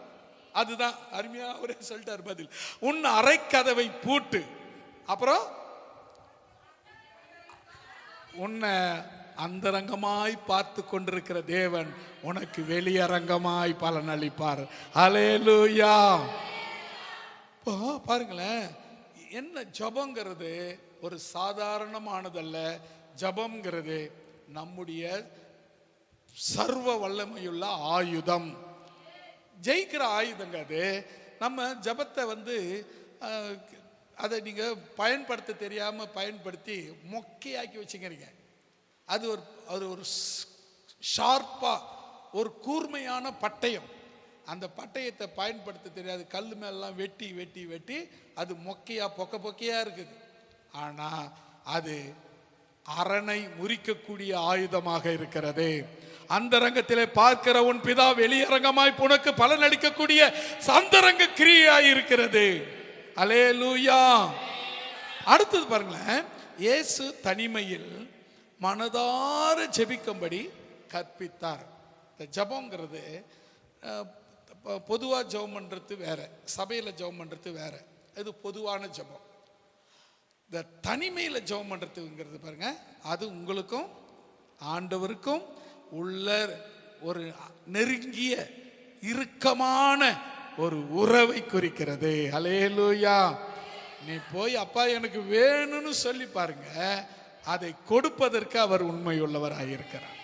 அதுதான் அருமையா அவரே சொல்லிட்டார் பதில். உன் அறைக்கதவை பூட்டு. அப்புறம் உன்னை அந்தரங்கமாய் பார்த்து கொண்டிருக்கிற தேவன் உனக்கு வெளியரங்கமாய் பலன் அளிப்பார். ஹல்லேலூயா. பாருங்களேன், என்ன ஜபங்கிறது ஒரு சாதாரணமானதல்ல. ஜபம்ங்கிறது நம்முடைய சர்வ வல்லமையுள்ள ஆயுதம், ஜெயிக்கிற ஆயுதங்க அது. நம்ம ஜபத்தை அதை நீங்கள் பயன்படுத்த தெரியாமல் பயன்படுத்தி மொக்கையாக்கி வச்சுக்கிறீங்க. அது ஒரு ஷார்ப்பாக ஒரு கூர்மையான பட்டயம். அந்த பட்டயத்தை பயன்படுத்த தெரியாது, கல் மேலாம் வெட்டி வெட்டி வெட்டி அது மொக்கையாக பொக்கையாக இருக்குது. ஆனால் அது அரணை முறிக்கக்கூடிய ஆயுதமாக இருக்கிறது. அந்த ரங்கத்திலே பார்க்கிற உன் பிதா வெளியரங்கமாய் உனக்கு பலன் அளிக்கக்கூடிய சந்தரங்க கிரியாய் இருக்கிறது. அல்லேலூயா. அடுத்தது பாருங்களேன், இயேசு தனிமையில் மனதார ஜெபிக்கும்படி கற்பித்தார். இந்த ஜபங்கிறது பொதுவாக ஜெபம் பண்ணுறது வேற, சபையில் ஜெபம் பண்ணுறது வேற. இது பொதுவான ஜெபம். இந்த தனிமையில் ஜெபம் பண்ணுறதுங்கிறது பாருங்க, அது உங்களுக்கும் ஆண்டவருக்கும் உள்ள ஒரு நெருங்கிய இறுக்கமான ஒரு உறவை குறிக்கிறது. அல்லேலூயா. நீ போய் அப்பா எனக்கு வேணும்னு சொல்லி பாருங்க, அதை கொடுப்பதற்கு அவர் உண்மையுள்ளவராக இருக்கிறார்.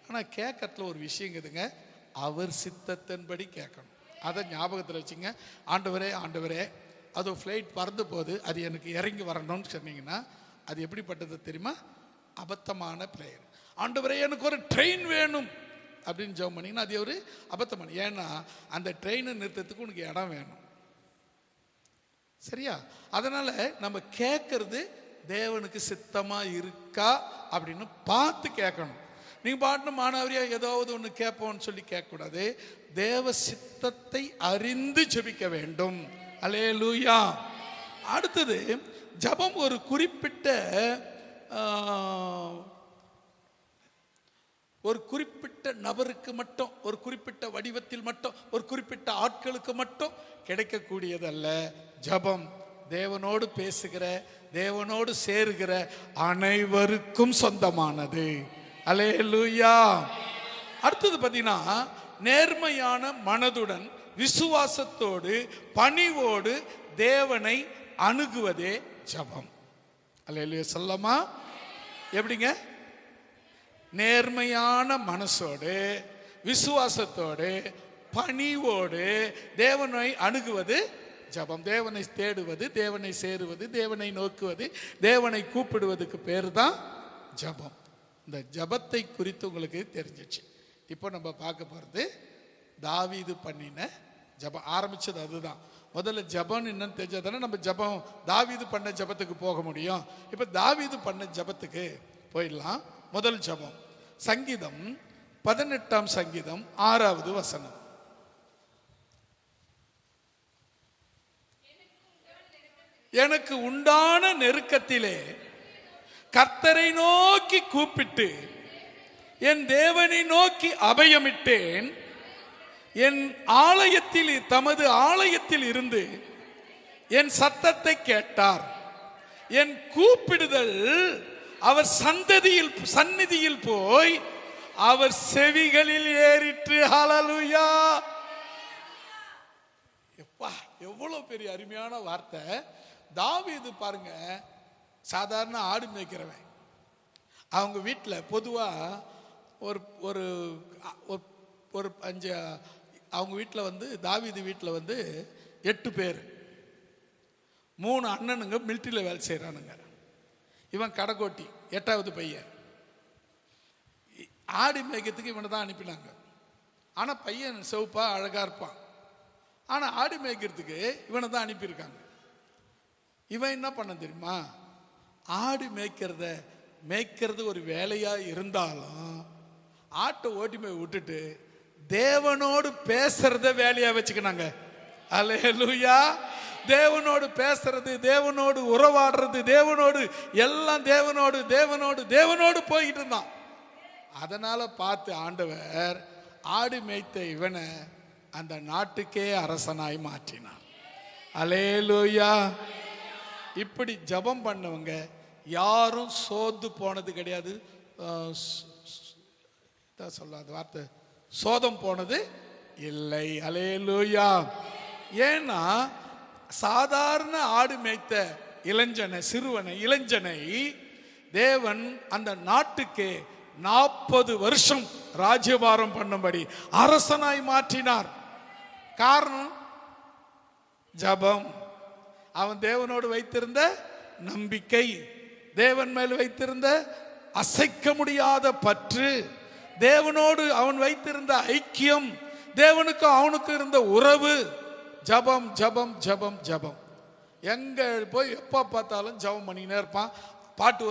ஆனால் கேட்கறதுல ஒரு விஷயங்குதுங்க, அவர் சித்தத்தின்படி கேட்கணும். அதை ஞாபகத்தில் வச்சுங்க. ஆண்டவரே ஆண்டவரே, அது ஃப்ளைட் பறந்து போகுது, அது எனக்கு இறங்கி வரணும்னு சொன்னீங்கன்னா அது எப்படிப்பட்டது தெரியுமா? அபத்தமான பிரேயர். ஆண்டவரே எனக்கு ஒரு ட்ரெயின் வேணும் அப்படின்னு ஜெபம் பண்ணிங்கன்னா அது ஒரு அபத்தமான. ஏன்னா அந்த ட்ரெயினை நிறுத்தத்துக்கு உனக்கு இடம் வேணும், சரியா? அதனால நம்ம கேட்கறது தேவனுக்கு சித்தமா இருக்கா அப்படின்னு பார்த்து கேட்கணும். நீங்க பாட்டு மாணவரியா ஏதாவது ஒன்று கேட்போம்னு சொல்லி கேட்கக்கூடாது. தேவ சித்தத்தை அறிந்து ஜெபிக்க வேண்டும். அல்லேலூயா. அடுத்தது, ஜபம் ஒரு குறிப்பிட்ட நபருக்கு மட்டும், ஒரு குறிப்பிட்ட வடிவத்தில் மட்டும், ஒரு குறிப்பிட்ட ஆட்களுக்கு மட்டும் கிடைக்கக்கூடியதல்ல. ஜபம் தேவனோடு பேசுகிற, தேவனோடு சேருகிற அனைவருக்கும் சொந்தமானது. அல்லேலூயா. அடுத்தது பார்த்தீங்கன்னா, நேர்மையான மனதுடன் விசுவாசத்தோடு பணிவோடு தேவனை அணுகுவதே ஜபம். அல்லேலூயா சொல்லமா? எப்படிங்க? நேர்மையான மனசோடு விசுவாசத்தோடு பணிவோடு தேவனை அணுகுவது ஜபம். தேவனை தேடுவது, தேவனை சேருவது, தேவனை நோக்குவது, தேவனை கூப்பிடுவதுக்கு பேர் தான் ஜபம். இந்த ஜபத்தை குறித்து உங்களுக்கு தெரிஞ்சிச்சு. இப்போ நம்ம பார்க்க போகிறது தாவீது பண்ணின ஜபம். ஆரம்பிச்சது அதுதான். முதல்ல ஜபம் என்னன்னு தெரிஞ்சதானே நம்ம ஜபம் தாவீது பண்ண ஜபத்துக்கு போக முடியும். இப்போ தாவீது பண்ண ஜபத்துக்கு போயிடலாம். முதல் ஜபம் சங்கீதம் 18ஆம் சங்கீதம் 6வது வசனம். எனக்கு உண்டான நெருக்கத்திலே கர்த்தரை நோக்கி கூப்பிட்டு என் தேவனை நோக்கி அபயமிட்டேன். என் ஆலயத்தில், தமது ஆலயத்தில் இருந்து என் சத்தத்தை கேட்டார். என் கூப்பிடுதல் அவர் சந்நிதியில் போய் அவர் செவிகளில் ஏறிற்று. ஹல்லேலூயா. எப்பா, எவ்வளவு பெரிய அருமையான வார்த்தை. தாவீது பாருங்க, சாதாரண ஆடு மேய்க்கிறவன். அவங்க வீட்டில் பொதுவாக ஒரு 5 அவங்க வீட்டில் தாவீது வீட்டில் 8 பேர். 3 அண்ணனுங்க மிலிட்டரியில் வேலை செய்கிறானுங்க. இவன் கடைக்கோட்டி 8வது பையன். ஆடு மேய்க்கிறதுக்கு இவனை தான் அனுப்பினாங்க. ஆனால் பையன் செவப்பா அழகாக இருப்பான். ஆனால் ஆடு மேய்க்கிறதுக்கு இவனை தான் அனுப்பியிருக்காங்க. இவன் என்ன பண்ண தெரியுமா? ஆடு மேய்க்கிறது ஒரு வேலையாக இருந்தாலும் ஆட்டை ஓட்டி போய் விட்டுட்டு தேவனோடு பேசுறத வேலையா வச்சுக்கினாங்க. அல்லேலூயா. தேவனோடு பேசுறது, தேவனோடு உறவாடுறது, தேவனோடு எல்லாம் தேவனோடு போயிட்டு இருந்தான். அதனால பார்த்து ஆண்டவர் ஆடு மேய்த்த இவனை அந்த நாட்டுக்கே அரசனாய் மாற்றினான். அல்லேலூயா. இப்படி ஜபம் பண்ணவங்க யாரும் சோர்ந்து போனது கிடையாது. சொல்லாத வார்த்தை, சோதம் போனது இல்லை. அல்லேலூயா. ஏன்னா சாதாரண ஆடு மேய்த்த இளைஞனை தேவன் அந்த நாட்டுக்கு 40 வருஷம் ராஜ்யபாரம் பண்ணும்படி அரசனாய் மாற்றினார். காரணம் ஜபம். அவன் தேவனோடு வைத்திருந்த நம்பிக்கை, தேவன் மேல் வைத்திருந்த அசைக்க முடியாத பற்று, தேவனோடு அவன் வைத்திருந்த ஐக்கியம், தேவனுக்கு அவனுக்கு இருந்த உறவு. ஜபம் ஜபம் ஜபம் ஜபம். எங்க போய் எப்போ பார்த்தாலும் ஜபம் பண்ணிக்கினே இருப்பான். பாட்டு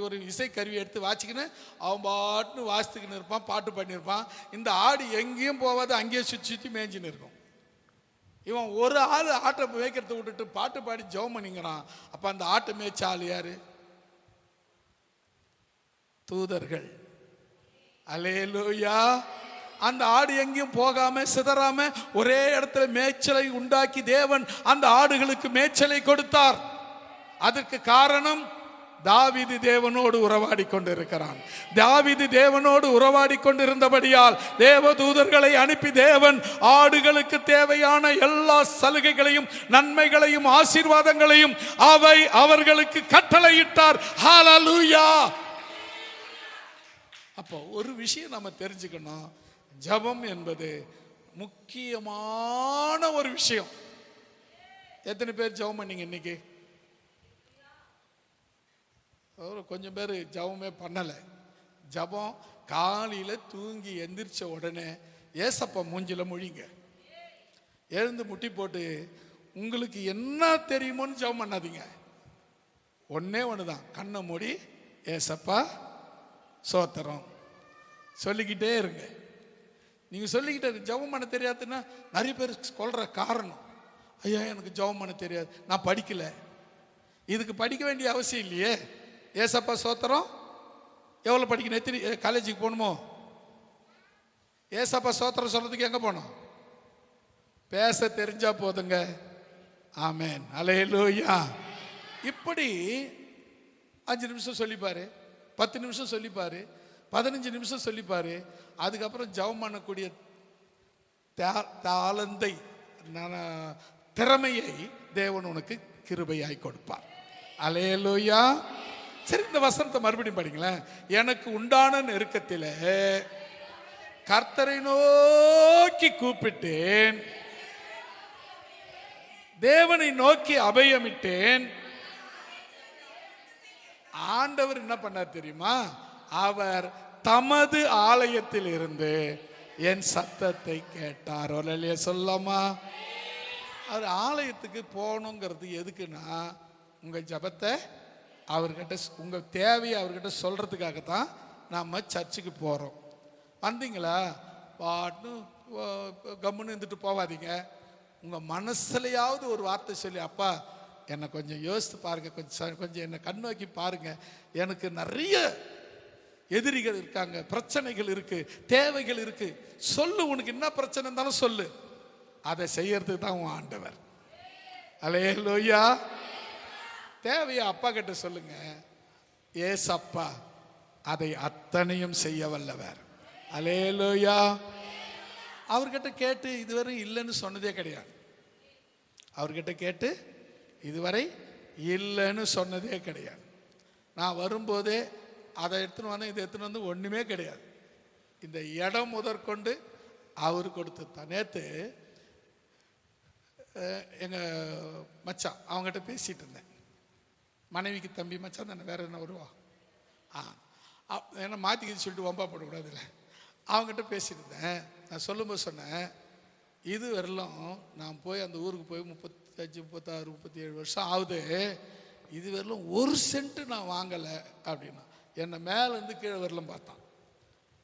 ஒரு இசைக்கருவி எடுத்து வாசிக்கின்னு அவன் பாட்டுன்னு வாசித்துக்கின்னு இருப்பான், பாட்டு பண்ணியிருப்பான். இந்த ஆடு எங்கேயும் போகாது, அங்கேயே சுற்றி சுற்றி மேய்ஞ்சின்னு இருக்கும். இவன் ஒரு ஆள் ஆட்டை மேய்க்கிறத விட்டுட்டு பாட்டு பாடி ஜெபம் பண்ணிக்கிறான். அப்போ அந்த ஆட்டை மேய்ச்ச ஆள் யாரு? தூதர்கள். அல்லேலூயா. அந்த ஆடு எங்கேயும் போகாம சிதறாம ஒரே இடத்துல மேய்ச்சலை உண்டாக்கி தேவன் அந்த ஆடுகளுக்கு மேய்ச்சலை கொடுத்தார். அதற்கு காரணம் தாவீது தேவனோடு உறவாடி கொண்டிருக்கிறான். தாவீது தேவனோடு உறவாடி கொண்டிருந்தபடியால் தேவ தூதர்களை அனுப்பி தேவன் ஆடுகளுக்கு தேவையான எல்லா சலுகைகளையும் நன்மைகளையும் ஆசீர்வாதங்களையும் அவர்களுக்கு கட்டளையிட்டார். ஹல்லேலூயா. அப்போ ஒரு விஷயம் நம்ம தெரிஞ்சுக்கணும், ஜெபம் என்பது முக்கியமான ஒரு விஷயம். எத்தனை பேர் ஜெபம் பண்ணீங்க இன்னைக்கு? கொஞ்சம் பேர் ஜெபமே பண்ணலை. ஜெபம் காலையில் தூங்கி எந்திரிச்ச உடனே ஏசப்பா மூஞ்சில மொழிங்க, எழுந்து முட்டி போட்டு உங்களுக்கு என்ன தெரியுமோன்னு ஜெபம் பண்ணாதீங்க. ஒன்னே ஒன்று தான், கண்ணை மூடி ஏசப்பா சோத்திரம் சொல்லிக்கிட்டே இருங்க. நீங்கள் சொல்லிக்கிட்டே ஜெபம் பண்ண தெரியாதுன்னா நிறைய பேர் சொல்கிற காரணம், ஐயா எனக்கு ஜெபம் பண்ண தெரியாது, நான் படிக்கலை. இதுக்கு படிக்க வேண்டிய அவசியம் இல்லையே. ஏசப்பா சோத்திரம் எவ்வளோ படிக்கணும்? எத்தனை காலேஜுக்கு போகணுமோ? ஏசப்பா சோத்திரம் சொல்றதுக்கு எங்கே போகணும்? பேச தெரிஞ்சா போதுங்க. ஆமென். அல்லேலூயா. இப்படி 5 நிமிஷம் சொல்லிப்பாரு, 10 நிமிஷம் சொல்லிப்பாரு, 15 நிமிஷம் சொல்லிப்பாரு. அதுக்கப்புறம் ஜெபம் பண்ணக்கூடிய தாளந்தை திறமையை தேவன் உனக்கு கிருபையாய் கொடுப்பார். அல்லேலூயா. சரி, இந்த வசனத்தை மறுபடியும் படிங்களேன். எனக்கு உண்டான நெருக்கத்தில் கர்த்தரை நோக்கி கூப்பிட்டேன், தேவனை நோக்கி அபயமிட்டேன். ஆண்டவர் என்ன பண்ணார் தெரியுமா? அவர் தமது ஆலயத்தில் இருந்து என் சத்தத்தை கேட்டார். இல்லையா சொல்லாமா? அவர் ஆலயத்துக்கு போகணுங்கிறது எதுக்குன்னா, உங்க ஜபத்தை அவர்கிட்ட, உங்க தேவையை அவர்கிட்ட சொல்றதுக்காகத்தான் நாம சர்ச்சுக்கு போறோம். வந்தீங்களா பாட்டு கம்முன்னு இருந்துட்டு போவாதீங்க. உங்க மனசுலையாவது ஒரு வார்த்தை சொல்லி, அப்பா என்னை கொஞ்சம் யோசித்து பாருங்க, கொஞ்சம் என்னை கண்ணோக்கி பாருங்க, எனக்கு நிறைய எதிரிகள் இருக்காங்க, பிரச்சனைகள் இருக்கு, தேவைகள் இருக்கு, சொல்லு, உனக்கு என்ன பிரச்சனை இருந்தாலும் சொல்லு, அதை செய்யறதுக்கு தான் உன் ஆண்டவர். அல்லேலூயா. தேவையா அப்பா கிட்ட சொல்லுங்க, ஏசப்பா அதை அத்தனையும் செய்ய வல்லவர். அல்லேலூயா. அவர்கிட்ட கேட்டு இதுவரை இல்லைன்னு சொன்னதே கிடையாது. அவர்கிட்ட கேட்டு இதுவரை இல்லைன்னு சொன்னதே கிடையாது. நான் வரும்போதே அதை எடுத்துன்னு வந்தேன், இதை எடுத்துன்னு வந்து ஒன்றுமே கிடையாது. இந்த இடம் முதற்கொண்டு அவர் கொடுத்து தான். நேற்று எங்கள் மச்சான் அவங்ககிட்ட பேசிகிட்டு இருந்தேன். மனைவிக்கு தம்பி மச்சான் தானே, வேறு என்ன வருவா? ஏன்னா மாற்றிக்கிது சொல்லிட்டு வம்பா போடக்கூடாதுல்ல. அவங்ககிட்ட பேசிட்டு இருந்தேன். நான் சொல்லும்போது சொன்னேன், இது வரலும் நான் போய் அந்த ஊருக்கு போய் 35, 36, 37 வருஷம் ஆகுது, இது வரலும் 1 சென்ட் நான் வாங்கலை அப்படின்னா. என்னை மேலேருந்து கீழே வரலும் பார்த்தான்.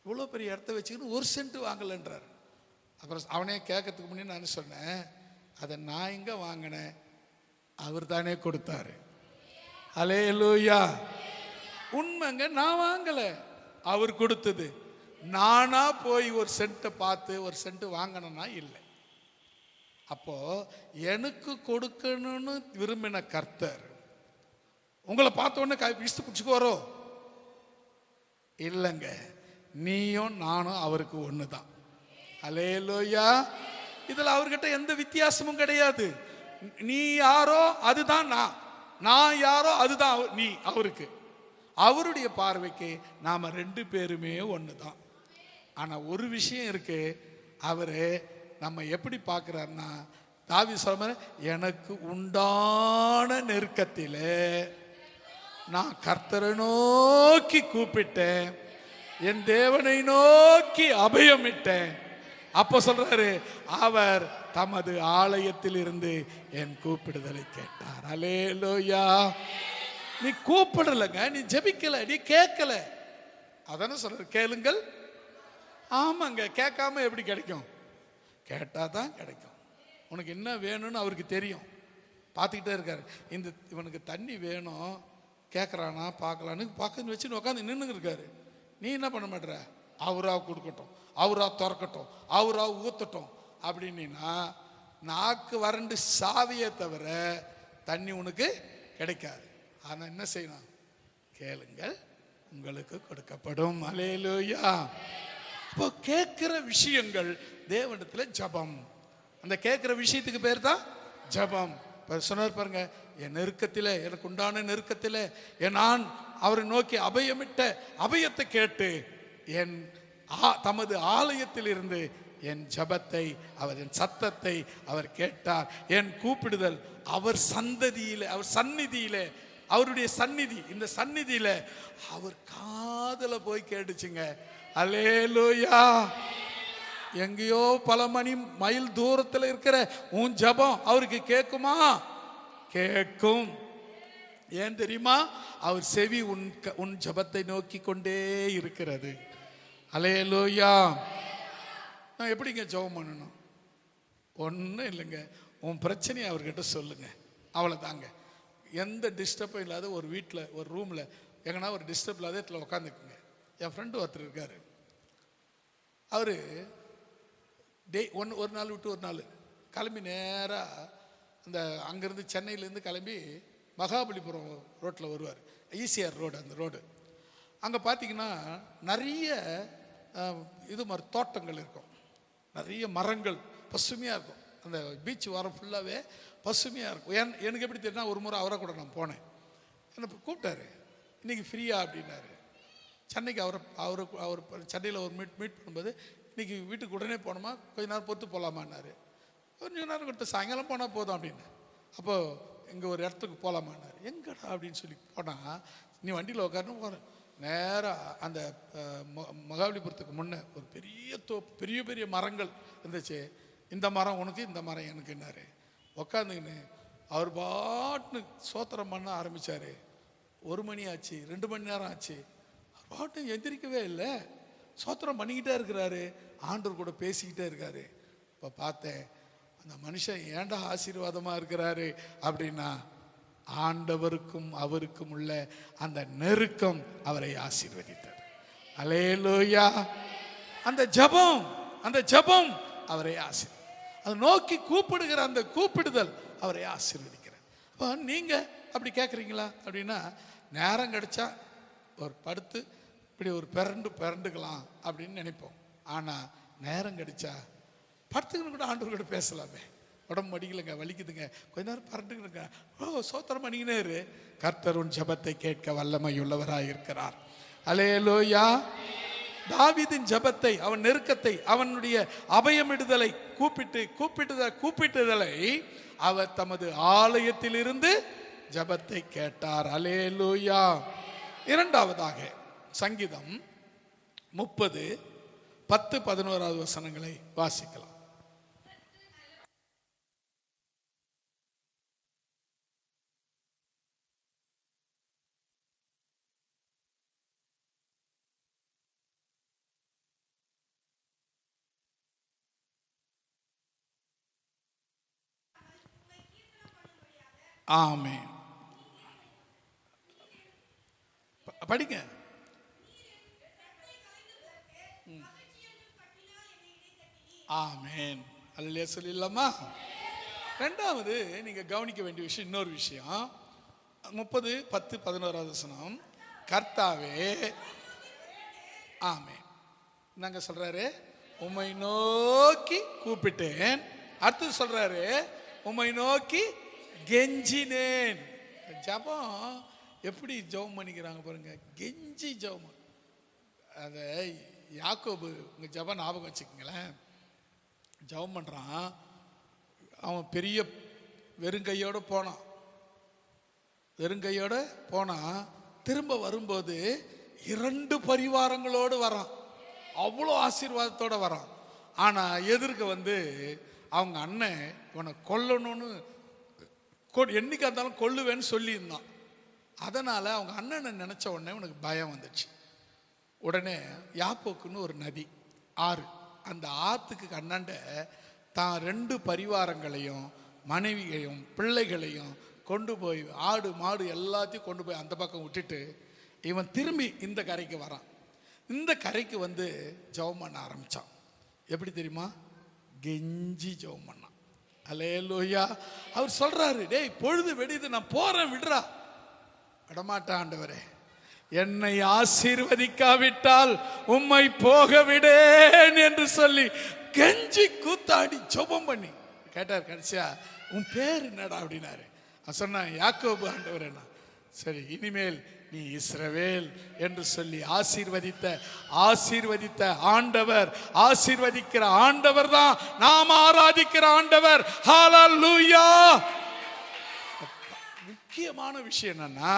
இவ்வளோ பெரிய இடத்த வச்சுக்கிட்டு 1 சென்ட் வாங்கலைன்றார். அப்புறம் அவனே கேட்கறதுக்கு முன்னே நான் சொன்னேன், அதை நான் எங்கே வாங்கினேன், அவர் தானே கொடுத்தாரு. அல்லேலூயா. உண்மைங்க, நான் வாங்கலை, அவர் கொடுத்தது. நானா போய் 1 சென்ட்டை பார்த்து 1 சென்ட் வாங்கணும்னா இல்லை. அப்போ எனக்கு கொடுக்கணும்னு விரும்பின கர்த்தர் உங்களை பார்த்த உடனே விசுத்து பிடிச்சிக்கு வரும் இல்லைங்க. நீயும் நானும் அவருக்கு ஒன்று தான். அல்லேலூயா. இதில் அவர்கிட்ட எந்த வித்தியாசமும் கிடையாது. நீ யாரோ அதுதான் நான் யாரோ அதுதான் நீ அவருக்கு. அவருடைய பார்வைக்கு நாம 2 பேருமே ஒன்று தான். ஆனால் ஒரு விஷயம் இருக்கு, அவர் நம்ம எப்படி பார்க்குறாருன்னா, தாவீது சொல்ற எனக்கு உண்டான நெருக்கத்தில் நான் கர்த்தரை நோக்கி கூப்பிட்டேன், என் தேவனை நோக்கி அபயமிட்டேன். அப்போ சொல்றாரு, அவர் தமது ஆலயத்தில் இருந்து என் கூப்பிடுதலை கேட்டார். அல்லேலூயா. நீ கூப்பிடலைங்க, நீ ஜெபிக்கல, நீ கேட்கல. அதானே சொல்றாரு, கேளுங்கள். ஆமாங்க, கேட்காம எப்படி கிடைக்கும்? கேட்டாதான் கிடைக்கும். உனக்கு என்ன வேணும்னு அவருக்கு தெரியும், பார்த்துக்கிட்டே இருக்காரு. இவனுக்கு தண்ணி வேணும், கேட்குறானா பார்க்கலான்னு பார்க்க வச்சுன்னு உட்காந்து நின்றுங்க இருக்காரு. நீ என்ன பண்ண மாட்டேற? அவரா கொடுக்கட்டும், அவரா திறக்கட்டும், அவரா ஊற்றட்டும் அப்படின்னா நாக்கு வறண்டு சாவியை தவிர தண்ணி உனக்கு கிடைக்காது. ஆனால் என்ன செய்யணும்? கேளுங்கள், உங்களுக்கு கொடுக்கப்படும். அல்லேலூயா. இப்போ கேட்கிற விஷயங்கள் தேவனிடத்தில் ஜபம். அந்த கேட்கிற விஷயத்துக்கு பேர் தான் ஜபம். இப்போ சொன்னார் பாருங்க, என் நெருக்கத்தில், எனக்கு உண்டான நெருக்கத்தில் நான் அவரை நோக்கி அபயமிட்ட அபயத்தை கேட்டு என் தமது ஆலயத்தில் இருந்து என் ஜபத்தை, அவர் என் சத்தத்தை அவர் கேட்டார். என் கூப்பிடுதல் அவர் சந்ததியில, அவர் சந்நிதியில, அவருடைய சந்நிதி, இந்த சந்நிதியில அவர் காதுல போய் கேட்டுச்சுங்க. அல்லேலூயா. எங்கேயோ பல மணி மைல் தூரத்தில் இருக்கிற உன் ஜபம் அவருக்கு கேட்குமா? கேட்கும். ஏன் தெரியுமா? அவர் செவி உன் ஜபத்தை நோக்கி கொண்டே இருக்கிறது. அல்லேலூயா. நான் எப்படிங்க ஜெபம் பண்ணணும்? ஒன்றும் இல்லைங்க, உன் பிரச்சனையை அவர்கிட்ட சொல்லுங்க, அவ்வளோதாங்க. எந்த டிஸ்டர்பும் இல்லாத ஒரு வீட்டில், ஒரு ரூமில் எங்கன்னா ஒரு டிஸ்டர்ப் இல்லாத இடத்துல உட்காந்துக்குங்க. என் ஃப்ரெண்டு ஒருத்தர் இருக்கார். அவர் ஒரு நாள் விட்டு ஒரு நாள் கிளம்பி நேராக அந்த அங்கேருந்து சென்னையிலேருந்து கிளம்பி மகாபலிபுரம் ரோட்டில் வருவார். ஈசிஆர் ரோடு, அந்த ரோடு. அங்கே பார்த்தீங்கன்னா நிறைய இது மாதிரி தோட்டங்கள் இருக்கும், நிறைய மரங்கள் பசுமையாக இருக்கும். அந்த பீச் வாரம் ஃபுல்லாகவே பசுமையாக இருக்கும். எனக்கு எப்படி தெரியும்னா, ஒரு முறை அவரை கூட நான் போனேன். என்னை கூப்பிட்டாரு, இன்றைக்கி ஃப்ரீயா அப்படின்னாரு. சென்னைக்கு அவர் சென்னையில் ஒரு மீட் பண்ணும்போது, இன்றைக்கி வீட்டுக்கு உடனே போனோமா, கொஞ்ச நேரம் பொறுத்து போகலாமான்னாரு. கொஞ்சம் நேரம் கொடுத்து சாயங்காலம் போனால் போதும் அப்படின்னு. அப்போது இங்கே ஒரு இடத்துக்கு போகலாமான்னாரு. எங்கடா அப்படின்னு சொல்லி போனால், நீ வண்டியில் உட்காரணும், போகிறேன் நேராக அந்த மகாபலிபுரத்துக்கு முன்னே ஒரு பெரிய பெரிய பெரிய மரங்கள் இருந்துச்சு. இந்த மரம் உனக்கு, இந்த மரம் எனக்குன்னாரு. உக்காந்துக்கின்னு அவர் பாட்டுன்னு சோத்திரம் பண்ண ஆரம்பித்தார். 1 மணி ஆச்சு, 2 மணி நேரம் ஆச்சு, அவர் பாட்டு எந்திரிக்கவே இல்லை. சோத்திரம் பண்ணிக்கிட்டே இருக்கிறாரு, ஆண்டவர் கூட பேசிக்கிட்டே இருக்காரு. இப்போ பார்த்தேன், அந்த மனுஷன் ஏன்டா ஆசீர்வாதமாக இருக்கிறாரு அப்படின்னா, ஆண்டவருக்கும் அவருக்கும் உள்ள அந்த நெருக்கம் அவரை ஆசீர்வதித்தார். அல்லேலூயா. அந்த ஜெபம் அவரை ஆசீர்வதி, அதை நோக்கி கூப்பிடுகிற அந்த கூப்பிடுதல் அவரை ஆசீர்வதிக்கிறார். இப்போ நீங்கள் அப்படி கேட்குறீங்களா அப்படின்னா, நேரம் கிடைச்சா ஒரு படுத்து இப்படி ஒரு பிறண்டுக்கலாம் அப்படின்னு நினைப்போம். ஆனால் நேரம் கிடைச்சா படுத்துக்கணும் கூட ஆண்டவர் கூட பேசலாமே. உடம்பு மடிக்கலைங்க, வலிக்குதுங்க, கொஞ்ச நேரம் பறந்துக்கிடுங்க, சோத்திரம் பண்ணிக்கினே இரு. கர்த்தர் உன் ஜபத்தை கேட்க வல்லமையுள்ளவராக இருக்கிறார். அல்லேலூயா. தாவீதின் ஜபத்தை, அவன் நெருக்கத்தை, அவனுடைய அபயமிடுதலை, கூப்பிட்டுதலை அவர் தமது ஆலயத்தில் இருந்து ஜபத்தை கேட்டார். அல்லேலூயா. இரண்டாவதாக சங்கீதம் 30:10-11 வசனங்களை வாசிக்கலாம். ஆமென். படிங்க. ஆமென். அல்லேலூயா சொல்லிடலாமா? ரெண்டாவது நீங்க கவனிக்க வேண்டிய விஷயம், இன்னொரு விஷயம். 30:10-11 வசனம். கர்த்தாவே, ஆமென். நாங்க சொல்றாரு, உம்மை நோக்கி கூப்பிட்டேன். அடுத்து சொல்றாரு, உம்மை நோக்கி கெஞ்சினேன். ஜபம் எப்படி ஜெபம் பண்ணிக்கிறாங்க பாருங்க, கெஞ்சி ஜெபம். அந்த யாக்கோபு உங்க ஜெபம் ஞாபகம் வச்சுக்கோங்களேன். ஜெபம் பண்றான், அவன் பெரிய வெறுங்கையோடு போனான். வெறுங்கையோடு போனான், திரும்ப வரும்போது 2 பரிவாரங்களோடு வரான். அவ்வளோ ஆசீர்வாதத்தோடு வரான். ஆனால் எதிர்க்க வந்து அவங்க அண்ணன் இவனை கொல்லணும்னு என்னைக்கு இருந்தாலும் கொல்லுவேன்னு சொல்லியிருந்தான். அதனால் அவங்க அண்ணனை நினச்ச உடனே உனக்கு பயம் வந்துச்சு. உடனே யாப்போக்குன்னு ஒரு நதி, ஆறு, அந்த ஆற்றுக்கு அண்ணாண்ட தான் 2 பரிவாரங்களையும் மனைவியையும் பிள்ளைகளையும் கொண்டு போய், ஆடு மாடு எல்லாத்தையும் கொண்டு போய் அந்த பக்கம் விட்டுட்டு இவன் திரும்பி இந்த கரைக்கு வரான். இந்த கரைக்கு வந்து ஜெபம் பண்ண ஆரம்பித்தான். எப்படி தெரியுமா? கெஞ்சி ஜெபம் பண்ணான். அல்லேலூயா. அவர் சொல்றாரு, டேய் பொழுது வெடிது, நான் போறேன், விடுறா. விடமாட்டான் ஆண்டவரே, என்னை ஆசீர்வதிக்காவிட்டால் உம்மை போக விடேன் என்று சொல்லி கெஞ்சி கூத்தாடி ஜெபம் பண்ணி கேட்டார். கடைசியா உன் பேர் என்னடா அப்படின்னாரு. சொன்னான், யாக்கோபு ஆண்டவரே. சரி, இனிமேல் நீ இஸ்ரவேல் என்று சொல்லி ஆசீர்வதித்த ஆண்டவர், ஆசீர்வதிக்கிற ஆண்டவர் தான் நாம் ஆராதிக்கிற ஆண்டவர். ஹல்லேலூயா. முக்கியமான விஷயம் என்னன்னா,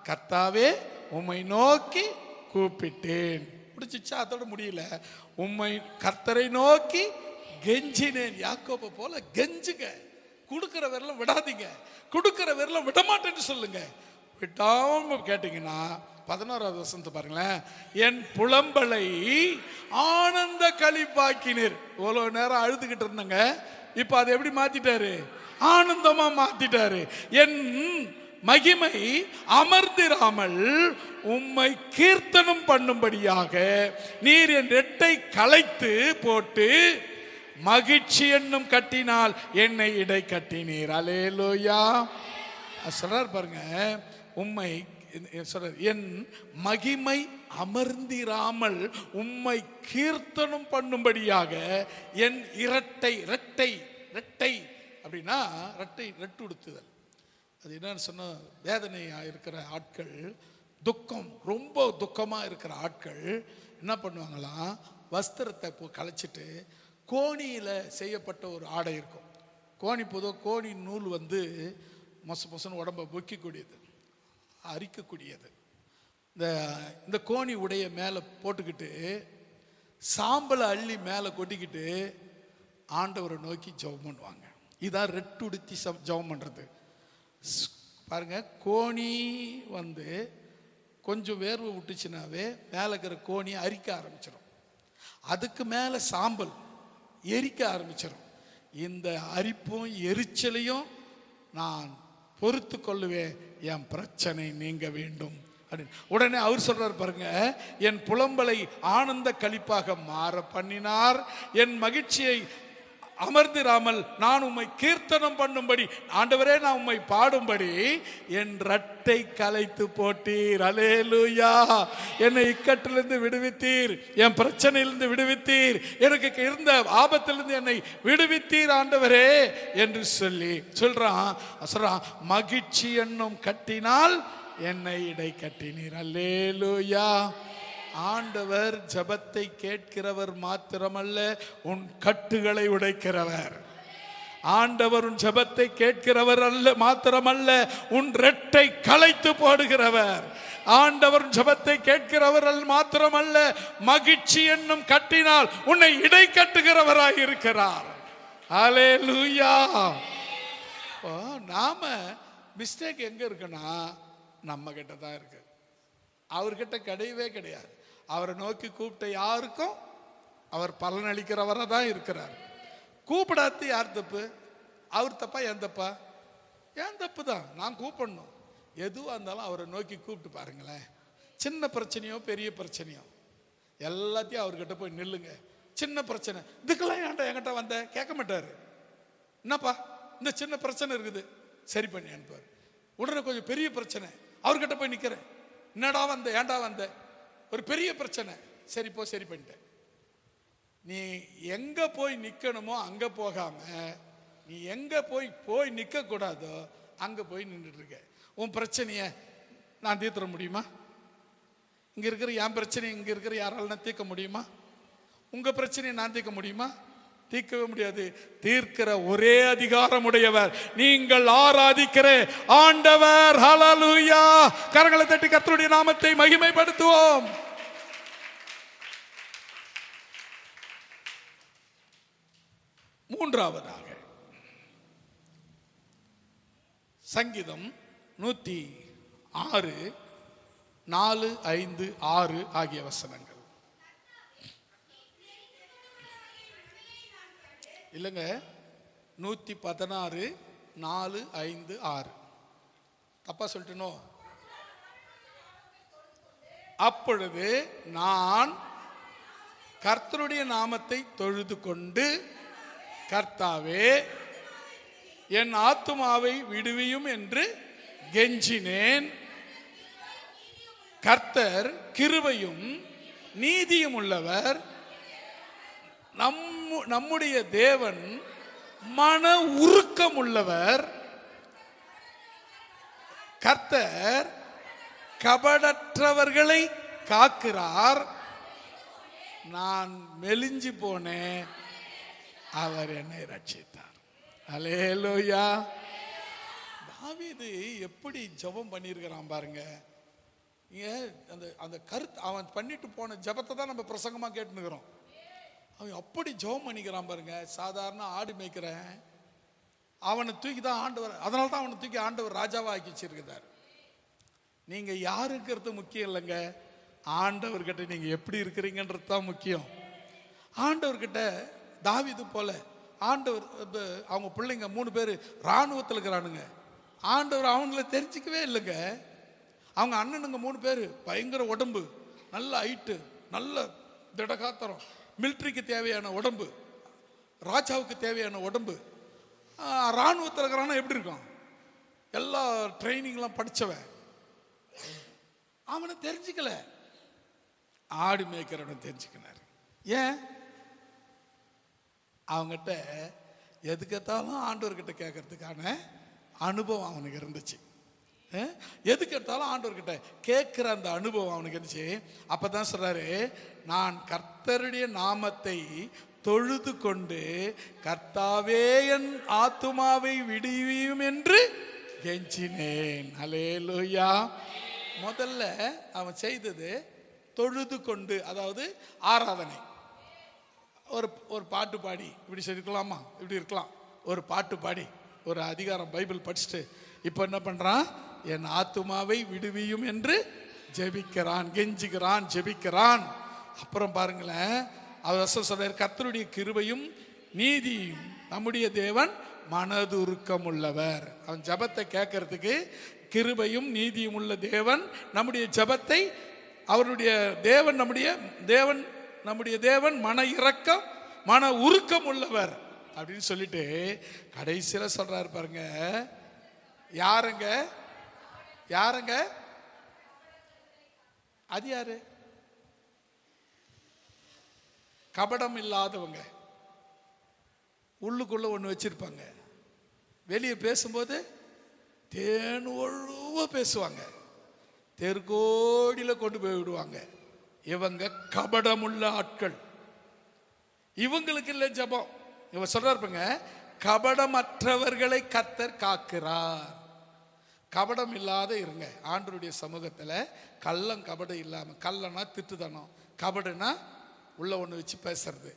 கர்த்தாவே உம்மை நோக்கி கூப்பிட்டேன். பிடிச்சிச்சா? அதோட முடியல. உம்மை கர்த்தரை நோக்கி கெஞ்சினேன். யாக்கோபு போல கெஞ்சுங்க. கொடுக்கிற விரலம் விடாதீங்க, கொடுக்கிற விரலம் விடமாட்டேன்னு சொல்லுங்க. விடாம கேட்டீங்கன்னா 11வது வசனத்தை பாருங்களேன். என் புலம்பலை ஆனந்த களிப்பாக்கினீர். இவ்வளவு நேரம் அழுதுகிட்டு இருந்தங்க, இப்ப அதை எப்படி மாத்திட்டாரு? ஆனந்தமா மாத்திட்டாரு. என் மகிமை அமர்ந்திராமல் உம்மை கீர்த்தனம் பண்ணும்படியாக நீர் என் ரெட்டை களைத்து போட்டு மகிழ்ச்சி என்னும் கட்டினால் என்னை இடை கட்டினீர். அல்லேலூயா. சொல்றார் பாருங்க, உம்மை சொல்றார், என் மகிமை அமர்ந்திராமல் உம்மை கீர்த்தனம் பண்ணும்படியாக என் இரட்டை ரெட்டை ரெட்டை அப்படின்னா ரெட்டு உடுத்துதல். அது என்னன்னு சொன்ன, வேதனையா இருக்கிற ஆட்கள், துக்கம், ரொம்ப துக்கமா இருக்கிற ஆட்கள் என்ன பண்ணுவாங்களாம், வஸ்திரத்தை களைச்சிட்டு கோணியில் செய்யப்பட்ட ஒரு ஆடை இருக்கும். கோணி பொதுவாக கோணி நூல் வந்து மொசன்னு உடம்பை பொக்கிக்கூடியது, அரிக்கக்கூடியது. இந்த கோணி உடைய மேலே போட்டுக்கிட்டு சாம்பலை அள்ளி மேலே கொட்டிக்கிட்டு ஆண்டவரை நோக்கி ஜெபம் பண்ணுவாங்க. இதான் ரெட்டு உடுத்தி ஜெபம் பண்ணுறது. பாருங்க, கோணி வந்து கொஞ்சம் வேர்வை விட்டுச்சுனாவே மேலே இருக்கிற கோணி அரிக்க ஆரம்பிச்சிடும். அதுக்கு மேலே சாம்பல் எரிக்க ஆரம்பிச்சிடும். இந்த அரிப்பும் எரிச்சலையும் நான் பொறுத்து கொள்ளுவேன், என் பிரச்சனை நீங்க வேண்டும் அப்படின்னு. உடனே அவர் சொல்றாரு பாருங்க, என் புலம்பலை ஆனந்த களிப்பாக மாற பண்ணினார், என் மகிழ்ச்சியை அமர்ந்திராமல் நான் உம்மை கீர்த்தனம் பண்ணும்படி, ஆண்டவரே நான் உம்மை பாடும்படி என் ரட்டை கலைத்து போட்டீர். அல்லேலூயா. என்னை இக்கட்டிலிருந்து விடுவித்தீர், என் பிரச்சனையிலிருந்து விடுவித்தீர், எனக்கு இருந்த ஆபத்திலிருந்து என்னை விடுவித்தீர் ஆண்டவரே என்று சொல்லி சொல்றான். மகிழ்ச்சி என்னும் கட்டினால் என்னை இடை கட்டினீர். அல்லேலூயா. ஆண்டவர் ஜெபத்தை கேட்கிறவர் மாத்திரமல்ல, உன் கட்டுகளை உடைக்கிறவர். ஆண்டவர் உன் ஜெபத்தை கேட்கிறவர் அல்ல மாத்திரமல்ல, உன் ரெட்டை களைத்து போடுகிறவர். ஆண்டவர் ஜெபத்தை கேட்கிறவர் மாத்திரமல்ல, மகிழ்ச்சி என்னும் கட்டினால் உன்னை இடை கட்டுகிறவராய் இருக்கிறார். அல்லேலூயா. நாம மிஸ்டேக் எங்க இருக்குன்னா நம்ம கிட்ட தான் இருக்கு, அவர்கிட்ட கிடையவே கிடையாது. அவரை நோக்கி கூப்பிட்ட யாருக்கும் அவர் பலனளிக்கிறவராக தான் இருக்கிறார். கூப்பிடாது யார் தப்பு? அவர் தப்பா என் தப்பா? ஏன் தப்பு தான். நான் கூப்பிடணும். எதுவாக இருந்தாலும் அவரை நோக்கி கூப்பிட்டு பாருங்களேன். சின்ன பிரச்சனையோ பெரிய பிரச்சனையோ எல்லாத்தையும் அவர்கிட்ட போய் நில்லுங்க. சின்ன பிரச்சனை, இதுக்கெல்லாம் ஏன்டா என்கிட்ட வந்த கேட்க மாட்டாரு. என்னப்பா இந்த சின்ன பிரச்சனை இருக்குது, சரி பண்ணி அனுப்புவார். உடனே கொஞ்சம் பெரிய பிரச்சனை, அவர்கிட்ட போய் நிற்கிறேன், என்னடா வந்த ஏன்டா வந்த, ஒரு பெரிய பிரச்சனை, சரி போ சரி பண்ணிட்டேன். நீ எங்க போய் நிக்கணுமோ அங்க போகாம நீ எங்க போய் நிக்க கூடாதோ அங்க போய் நின்றுட்டு இருக்க. உன் பிரச்சனைய நான் தீர்த்துற முடியுமா? இங்க இருக்கிற என் பிரச்சனை இங்க இருக்கிற யாராலும் தீர்க்க முடியுமா? உங்க பிரச்சனையை நான் தீர்க்க முடியுமா? தீர்க்கவே முடியாது. தீர்க்கிற ஒரே அதிகாரம் உடையவர் நீங்கள் ஆராதிக்கிற ஆண்டவர். ஹல்லேலூயா! கரங்களை தட்டி கர்த்தருடைய நாமத்தை மகிமைப்படுத்துவோம். மூன்றாவதாக சங்கீதம் 106 4, 5, 6 ஆகிய வசனங்கள். இல்லைங்க, 116 4, 5, 6. தப்பா சொல்லிட்டனோ? அப்பொழுது நான் கர்த்தருடைய நாமத்தை தொழுது கொண்டு, கர்த்தாவே என் ஆத்துமாவை விடுவியும் என்று கெஞ்சினேன். கர்த்தர் கிருபையும் நீதியும் உள்ளவர், நம்முடைய தேவன் மன உருக்கம் உள்ளவர். கர்த்தர் கபடற்றவர்களை காக்கிறார். நான் மெலிஞ்சு போனேன், அவர் என்னை ரட்சித்தார். அல்லேலூயா! தாவீது எப்படி ஜெபம் பண்ணியிருக்கிறான் பாருங்க. அந்த கருத்து அவன் பண்ணிட்டு போன ஜெபத்தை தான் நம்ம பிரசங்கமா கேட்டுனுக்கிறோம். அவன் அப்படி ஜெபம் பண்ணிக்கிறான் பாருங்க. சாதாரண ஆடு மேய்க்கிறேன் அவனை தூக்கி தான் ஆண்டவர், அதனால தான் அவனை தூக்கி ஆண்டவர் ராஜாவா ஆக்கி வச்சிருக்கிறார். நீங்க யாருக்கிறது முக்கியம் இல்லைங்க, ஆண்டவர்கிட்ட நீங்க எப்படி இருக்கிறீங்கன்றது தான் முக்கியம். ஆண்டவர்கிட்ட தாவீது போல ஆண்டவர், அவங்க பிள்ளைங்க 3 பேர் இராணுவத்தில் இருக்கிறானுங்க. ஆண்டவர் அவங்கள தெரிஞ்சிக்கவே இல்லைங்க. அவங்க அண்ணனுங்க 3 பேர் பயங்கர உடம்பு, நல்ல ஹைட்டு, நல்ல திடகாத்திரம், மிலிட்ரிக்கு தேவையான உடம்பு, ராஜாவுக்கு தேவையான உடம்பு. இராணுவத்தில் இருக்கிறானா எப்படி இருக்கும்? எல்லா ட்ரைனிங்லாம் படித்தவன். அவனை தெரிஞ்சுக்கல, ஆடு மேய்க்கிறவனை தெரிஞ்சுக்கினார். ஏன்? அவங்ககிட்ட எதுக்கெடுத்தாலும் ஆண்டவர்கிட்ட கேட்கறதுக்கான அனுபவம் அவனுக்கு இருந்துச்சு. எதுக்கு எடுத்தாலும் ஆண்டவர்கிட்ட கேட்கிற அந்த அனுபவம் அவனுக்கு இருந்துச்சு. அப்பதான் சொல்றாரு, நான் கர்த்தருடைய நாமத்தை தொழுது கொண்டு, கர்த்தாவே என் ஆத்துமாவை விடுவியும் என்று கெஞ்சினேன். அல்லேலூயா! முதல்ல அவன் செய்தது தொழுது கொண்டு, அதாவது ஆராதனை. ஒரு பாட்டு பாடி இப்படி இருக்கலாமா? இப்படி இருக்கலாம். ஒரு பாட்டு பாடி ஒரு அதிகாரம் பைபிள் படிச்சுட்டு இப்போ என்ன பண்றான்? என் ஆத்துமாவை விடுவியும் என்று ஜெபிக்கிறான், கெஞ்சுகிறான், ஜெபிக்கிறான். அப்புறம் பாருங்களேன், அவர் சொல்றாரு, கர்த்தருடைய கிருபையும் நீதியும் நம்முடைய தேவன் மனதுருக்கம் உள்ளவர். அவன் ஜெபத்தை கேட்கறதுக்கு கிருபையும் நீதியும் உள்ள தேவன் நம்முடைய ஜெபத்தை, அவருடைய தேவன் நம்முடைய தேவன் மன இரக்கம் மன உருக்கம் உள்ளவர் அப்படின்னு சொல்லிட்டு கடைசியில சொல்றாரு பாருங்க. யாருங்க யாருங்க அது? யாரு? கபடம் இல்லாதவங்க. உள்ளுக்குள்ள ஒண்ணு வச்சிருப்பாங்க, வெளியே பேசும்போது தேன் ஒழுவ பேசுவாங்க, தெருக்கோடியில கொண்டு போய் விடுவாங்க. இவங்க கபடமுள்ள ஆட்கள். இவங்களுக்கு இல்லை ஜபம். இவன் சொல்றாருங்க, கபடமற்றவர்களை கர்த்தர் காக்கிறார். கபடம் இல்லாத இருங்க ஆண்டவருடைய சமூகத்துல. கள்ளம் கபடம் இல்லாம, கள்ளனா திட்டுதனம், கபடுனா உள்ள ஒண்ணு வச்சு பேசுறது,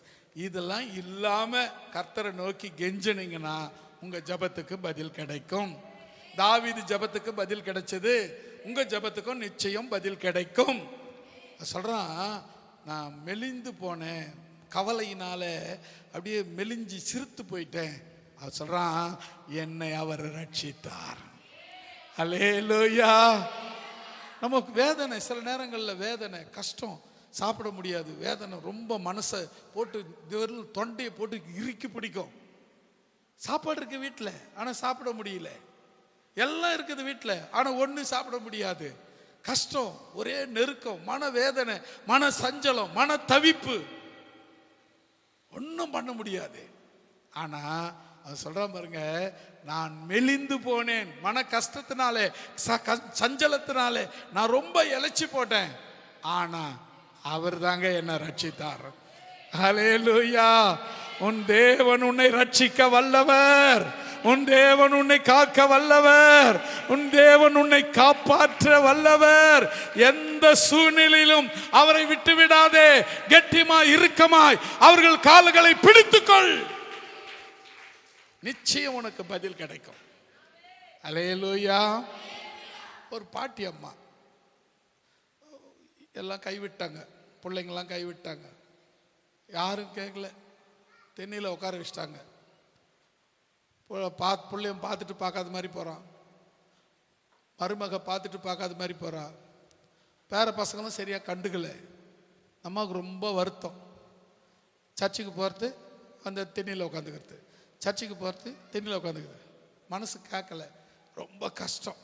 இதெல்லாம் இல்லாம கர்த்தரை நோக்கி கெஞ்சினீங்கன்னா உங்க ஜபத்துக்கு பதில் கிடைக்கும். தாவீது ஜபத்துக்கு பதில் கிடைச்சது, உங்க ஜபத்துக்கும் நிச்சயம் பதில் கிடைக்கும். சொல்றான், நான் மெலிந்து போனேன், கவலையினால அப்படியே மெலிஞ்சி சிரித்து போயிட்டேன். அவர் சொல்றான், என்னை அவர் ரட்சித்தார். அல்லேலூயா! நமக்கு வேதனை, சில நேரங்களில் வேதனை, கஷ்டம், சாப்பிட முடியாது, வேதனை ரொம்ப மனசை போட்டு தொண்டையை போட்டு இறுக்கி பிடிக்கும். சாப்பாடு இருக்கு வீட்டில், ஆனால் சாப்பிட முடியல. எல்லாம் இருக்குது வீட்டில், ஆனால் ஒன்றும் சாப்பிட முடியாது. கஷ்டம், ஒரே நெருக்கம், மன வேதனை, மன சஞ்சலம், மன தவிப்பு, ஒன்றும் பண்ண முடியாது. ஆனா அது சொல்றான் பாருங்க, நான் மெலிந்து போனேன் மன கஷ்டத்தினாலே, சஞ்சலத்தினாலே நான் ரொம்ப இளைச்சி போட்டேன், ஆனா அவர் தாங்க என்ன ரட்சித்தார். ஹல்லேலூயா. உன் தேவன் உன்னை ரட்சிக்க வல்லவர், உன் தேவன் உன்னை காக்க வல்லவர், உன் தேவன் உன்னை காப்பாற்ற வல்லவர். எந்த சூழ்நிலையிலும் அவரை விட்டு விடாதே. கெட்டிமாய் இறுக்கமாய் அவர்கள் கால்களை பிடித்துக்கொள், நிச்சயம் உனக்கு பதில் கிடைக்கும். ஹல்லேலூயா. ஒரு பாட்டி அம்மா எல்லாம் கைவிட்டாங்க, பிள்ளைங்கெல்லாம் கைவிட்டாங்க, யாரும் கேட்கல, தென்னையில் உட்கார வச்சிட்டாங்க. பிள்ளையும் பார்த்துட்டு பார்க்காத மாதிரி போகிறான், மருமக பார்த்துட்டு பார்க்காத மாதிரி போகிறான், பேர பசங்களும் சரியாக கண்டுக்கல. அம்மாவுக்கு ரொம்ப வருத்தம். சர்ச்சுக்கு போகிறது அந்த தென்னையில் உட்காந்துக்கிறது, சர்ச்சுக்கு போகிறது தென்னையில் உட்காந்துக்கிறது, மனசு கேட்கல, ரொம்ப கஷ்டம்.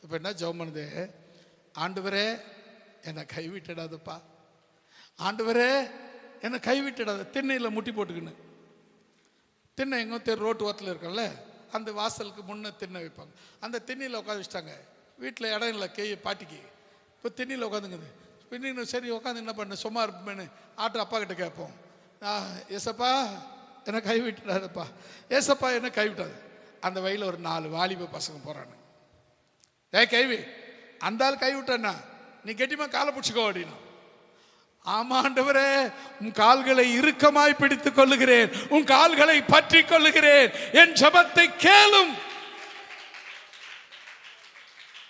இப்போ என்ன ஜெபம் பண்ணுது, ஆண்டவரே என்னை கைவிட்டுடாதப்பா, ஆண்டவரே என்னை கைவிட்டுடாத. திண்ணையில் முட்டி போட்டுக்கின்னு, திண்ணை எங்கே ரோட்டு ஓரத்தில் இருக்கல, அந்த வாசலுக்கு முன்னே திண்ணை வைப்பாங்க, அந்த திண்ணையில் உட்காந்து வச்சிட்டாங்க. வீட்டில் இடம் இல்லை பாட்டிக்கு, இப்போ திண்ணையில் உட்காந்துங்குது. பின்னு சரி உட்காந்து என்ன பண்ண, சும்மா இருப்பேன்னு ஆட்டு அப்பா கிட்ட கேட்போம், ஏசப்பா என்னை கைவிட்டுடாதப்பா, ஏசப்பா என்ன கைவிட்டாது. அந்த வயலில் ஒரு 4 வாலிப பசங்க போகிறானு, கைவி அந்த ஆள் கைவிட்டா நீ கெட்டிமா காலை பிடிச்சிக்கோ அப்படின்னா. ஆமா ஆண்டவரே, உன் கால்களை இறுக்கமாய் பிடித்துக் கொள்ளுகிறேன், உன் கால்களை பற்றி கொள்ளுகிறேன், என் ஜெபத்தை கேளும்.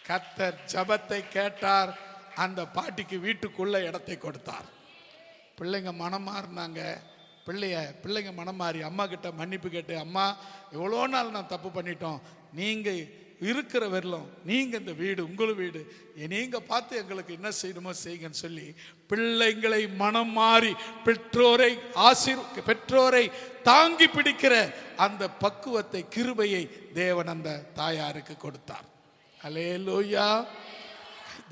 கர்த்தர் ஜெபத்தை கேட்டார், அந்த பாட்டிக்கு வீட்டுக்குள்ள இடத்தை கொடுத்தார். பிள்ளைங்க மனம் மாறினாங்க. பிள்ளைங்க மனம் மாறி அம்மா கிட்ட மன்னிப்பு கேட்டு, அம்மா எவ்வளோ நாள் நான் தப்பு பண்ணிட்டோம், நீங்க இருக்கிற வரலும் நீங்க இந்த வீடு உங்கள் வீடு, நீங்க பார்த்து எங்களுக்கு என்ன செய்யணுமோ செய்யுங்கன்னு சொல்லி பிள்ளைங்களை மனம் மாறி பெற்றோரை தாங்கி பிடிக்கிற அந்த பக்குவத்தை, கிருபையை தேவன் அந்த தாயாருக்கு கொடுத்தார். ஹல்லேலூயா.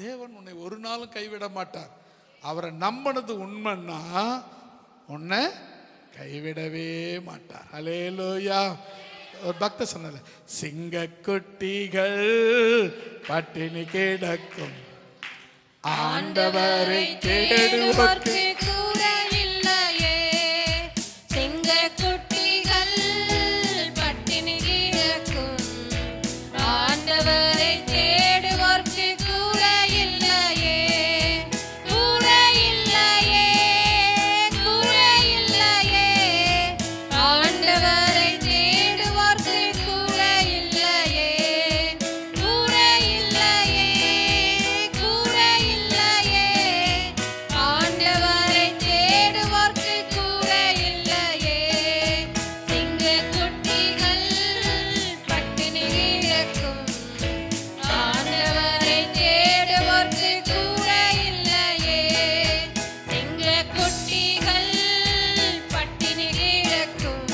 தேவன் உன்னை ஒரு நாளும் கைவிட மாட்டார். அவரை நம்பினது உண்மைன்னா உன்னை கைவிடவே மாட்டார். ஹல்லேலூயா. ஒரு பக்த சொன்னது, சிங்க குட்டிகள் பட்டினி கிடக்கும் ஆண்டவரை தேடுவோர்க்கு கூறவில்லையே, சிங்க குட்டிகள் பட்டினி கிடக்கும் ஆண்டவரை தேடுவோர்க்கு கூற இல்லையே, கூற இல்லையே, கூற இல்லையே, ஆண்டவரை தேடுவோர்க்கு கூற இல்லையே, கூற இல்லையே, கூற இல்லையே, ஆண்டவரை தேடுவோர்க்கு கூற இல்லையே, சிங்க குட்டிகள் பட்டினி கிடக்கும் ஆண்டவரை தேடுவோர்க்கு கூற இல்லையே, சிங்க குட்டிகள் பட்டினி கிடக்கும்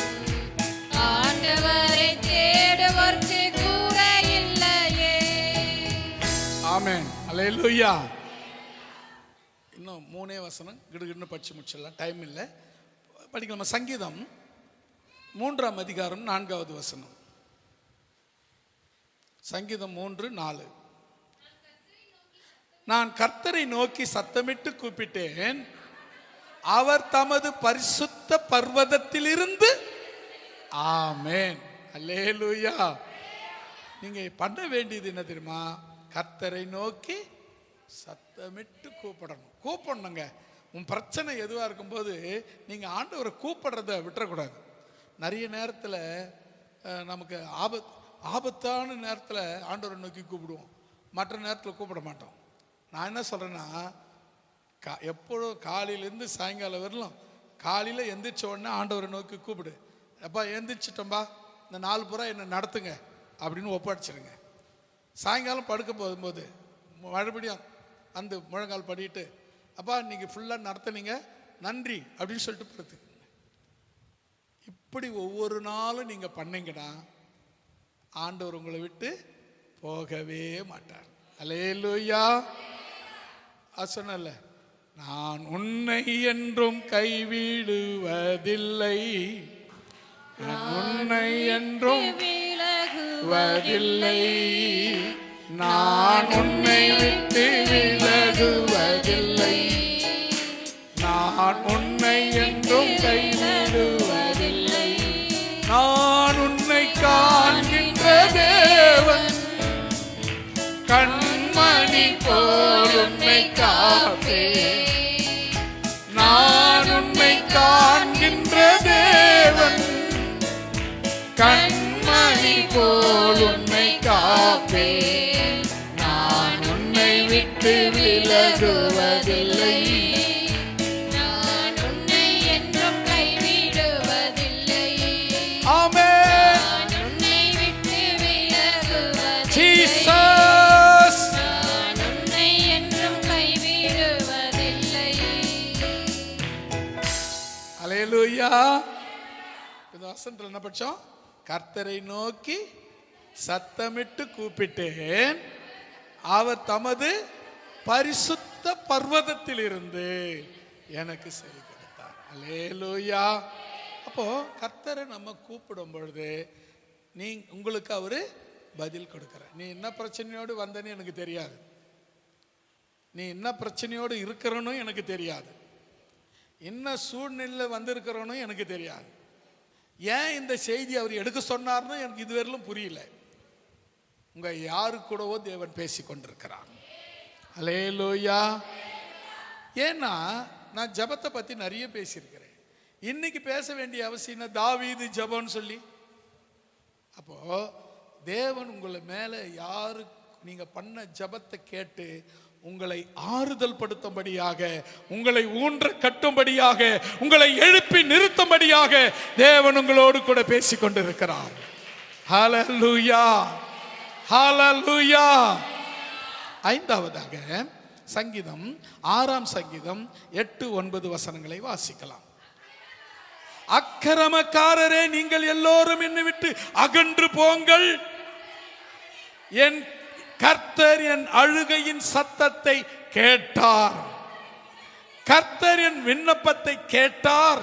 ஆண்டவரை தேடுவோர்க்கு கூற இல்லையே. ஆமென். ஹல்லேலூயா. இன்னும் 3 வசனம் கிடுகிடுன்னு படிச்சு முடிச்சிடலாம், டைம் இல்லை, படிக்கலாம். சங்கீதம் 3ஆம் அதிகாரம் 4வது வசனம். சங்கீதம் 3:4. நான் கர்த்தரை நோக்கி சத்தமிட்டு கூப்பிட்டேன், அவர் தமது பரிசுத்த பர்வதத்திலிருந்து. ஆமென். அல்லேலூயா. நீங்க பண்ண வேண்டியது என்ன தெரியுமா, கர்த்தரை நோக்கி சத்தமிட்டு கூப்பிடணுங்க. உன் பிரச்சனை எதுவாக இருக்கும்போது நீங்கள் ஆண்டவரை கூப்பிடுறத விட்டுறக்கூடாது. நிறைய நேரத்தில் நமக்கு ஆபத்தான நேரத்தில் ஆண்டவரை நோக்கி கூப்பிடுவோம், மற்ற நேரத்தில் கூப்பிட மாட்டோம். நான் என்ன சொல்கிறேன்னா, எப்பொழுதும் காலையிலேருந்து சாயங்காலம் வரலாம், காலையில் எந்திரிச்ச உடனே ஆண்டவரை நோக்கி கூப்பிடு. எப்பா எந்திரிச்சிட்டோம்பா, இந்த 4 புறா என்னை நடத்துங்க அப்படின்னு ஒப்படைச்சிருங்க. சாயங்காலம் படுக்க போகும்போது மறுபடியும் அந்த முழங்கால் படிட்டு, அப்பா இன்னைக்கு ஃபுல்லாக நடத்துனீங்க நன்றி அப்படின்னு சொல்லிட்டு படுத்து. இப்படி ஒவ்வொரு நாளும் நீங்கள் பண்ணீங்கன்னா ஆண்டவர் உங்களை விட்டு போகவே மாட்டார். அல்லேலூயா. சொன்னல, நான் உன்னை என்றும் கைவிடுவதில்லை, உன்னை என்றும் விலகுவதில்லை. நான் உன்னை விட்டு விலகுவதில்லை. நான் உன்னை என்றும் கைவிடுவதில்லை. நான் உன்னை காண்கின்ற தேவன், கண்மணி போல் உன்னை காப்பேன். நான் உன்னை காண்கின்ற தேவன், கண்மணி போல் உன்னை காப்பேன். நான் உன்னை விட்டு விலகுவதில்லை. நான் உன்னை என்றும் கைவிடுவதில்லை. ஆமென். நான் உன்னை விட்டு விலகுவதில்லை. ஜீசஸ். நான் உன்னை என்றும் கைவிடுவதில்லை. அல்லேலூயா. இந்த வசனத்தில் என்ன பட்சம்? கர்த்தரை நோக்கி சத்தமிட்டு கூப்பிட்டேன், அவர் தமது பரிசுத்த பர்வதத்தில் இருந்து எனக்கு செவி கொடுத்தார். அல்லேலூயா. அப்போ கர்த்தரை நம்ம கூப்பிடும் பொழுது உங்களுக்கு அவரு பதில் கொடுக்கிற. நீ என்ன பிரச்சனையோடு வந்தன்னு எனக்கு தெரியாது, நீ என்ன பிரச்சனையோடு இருக்கிறன்னு எனக்கு தெரியாது, என்ன சூழ்நிலை வந்திருக்கிறோன்னு எனக்கு தெரியாது. ஏன் இந்த செய்தி அவர் எடுக்க சொன்னார்னு எனக்கு இதுவரையிலும் புரியல. உங்க யாரு கூடவோ தேவன் பேசி கொண்டிருக்கிறார். அல்லேலூயா. ஏன்னா நான் ஜபத்தை பத்தி நிறைய பேசியிருக்கிறேன். இன்னைக்கு பேச வேண்டிய அவசியம் தாவீது ஜபம்னு சொல்லி. அப்போ தேவன் உங்களை மேல யாரு நீங்க பண்ண ஜபத்தை கேட்டு உங்களை ஆறுதல் படுத்தும்படியாக, உங்களை ஊன்ற கட்டும்படியாக, உங்களை எழுப்பி நிறுத்தும்படியாக தேவன் உங்களோடு கூட பேசிக் கொண்டிருக்கிறார். ஹல்லேலூயா, ஹல்லேலூயா. ஐந்தாவதாக சங்கீதம் 6ஆம் சங்கீதம் 8-9 வசனங்களை வாசிக்கலாம். அக்கிரமக்காரரே நீங்கள் எல்லோரும் என்னை விட்டு அகன்று போங்கள். என் கர்த்தர் என் அழுகையின் சத்தத்தை கேட்டார். கர்த்தர் என் விண்ணப்பத்தை கேட்டார்.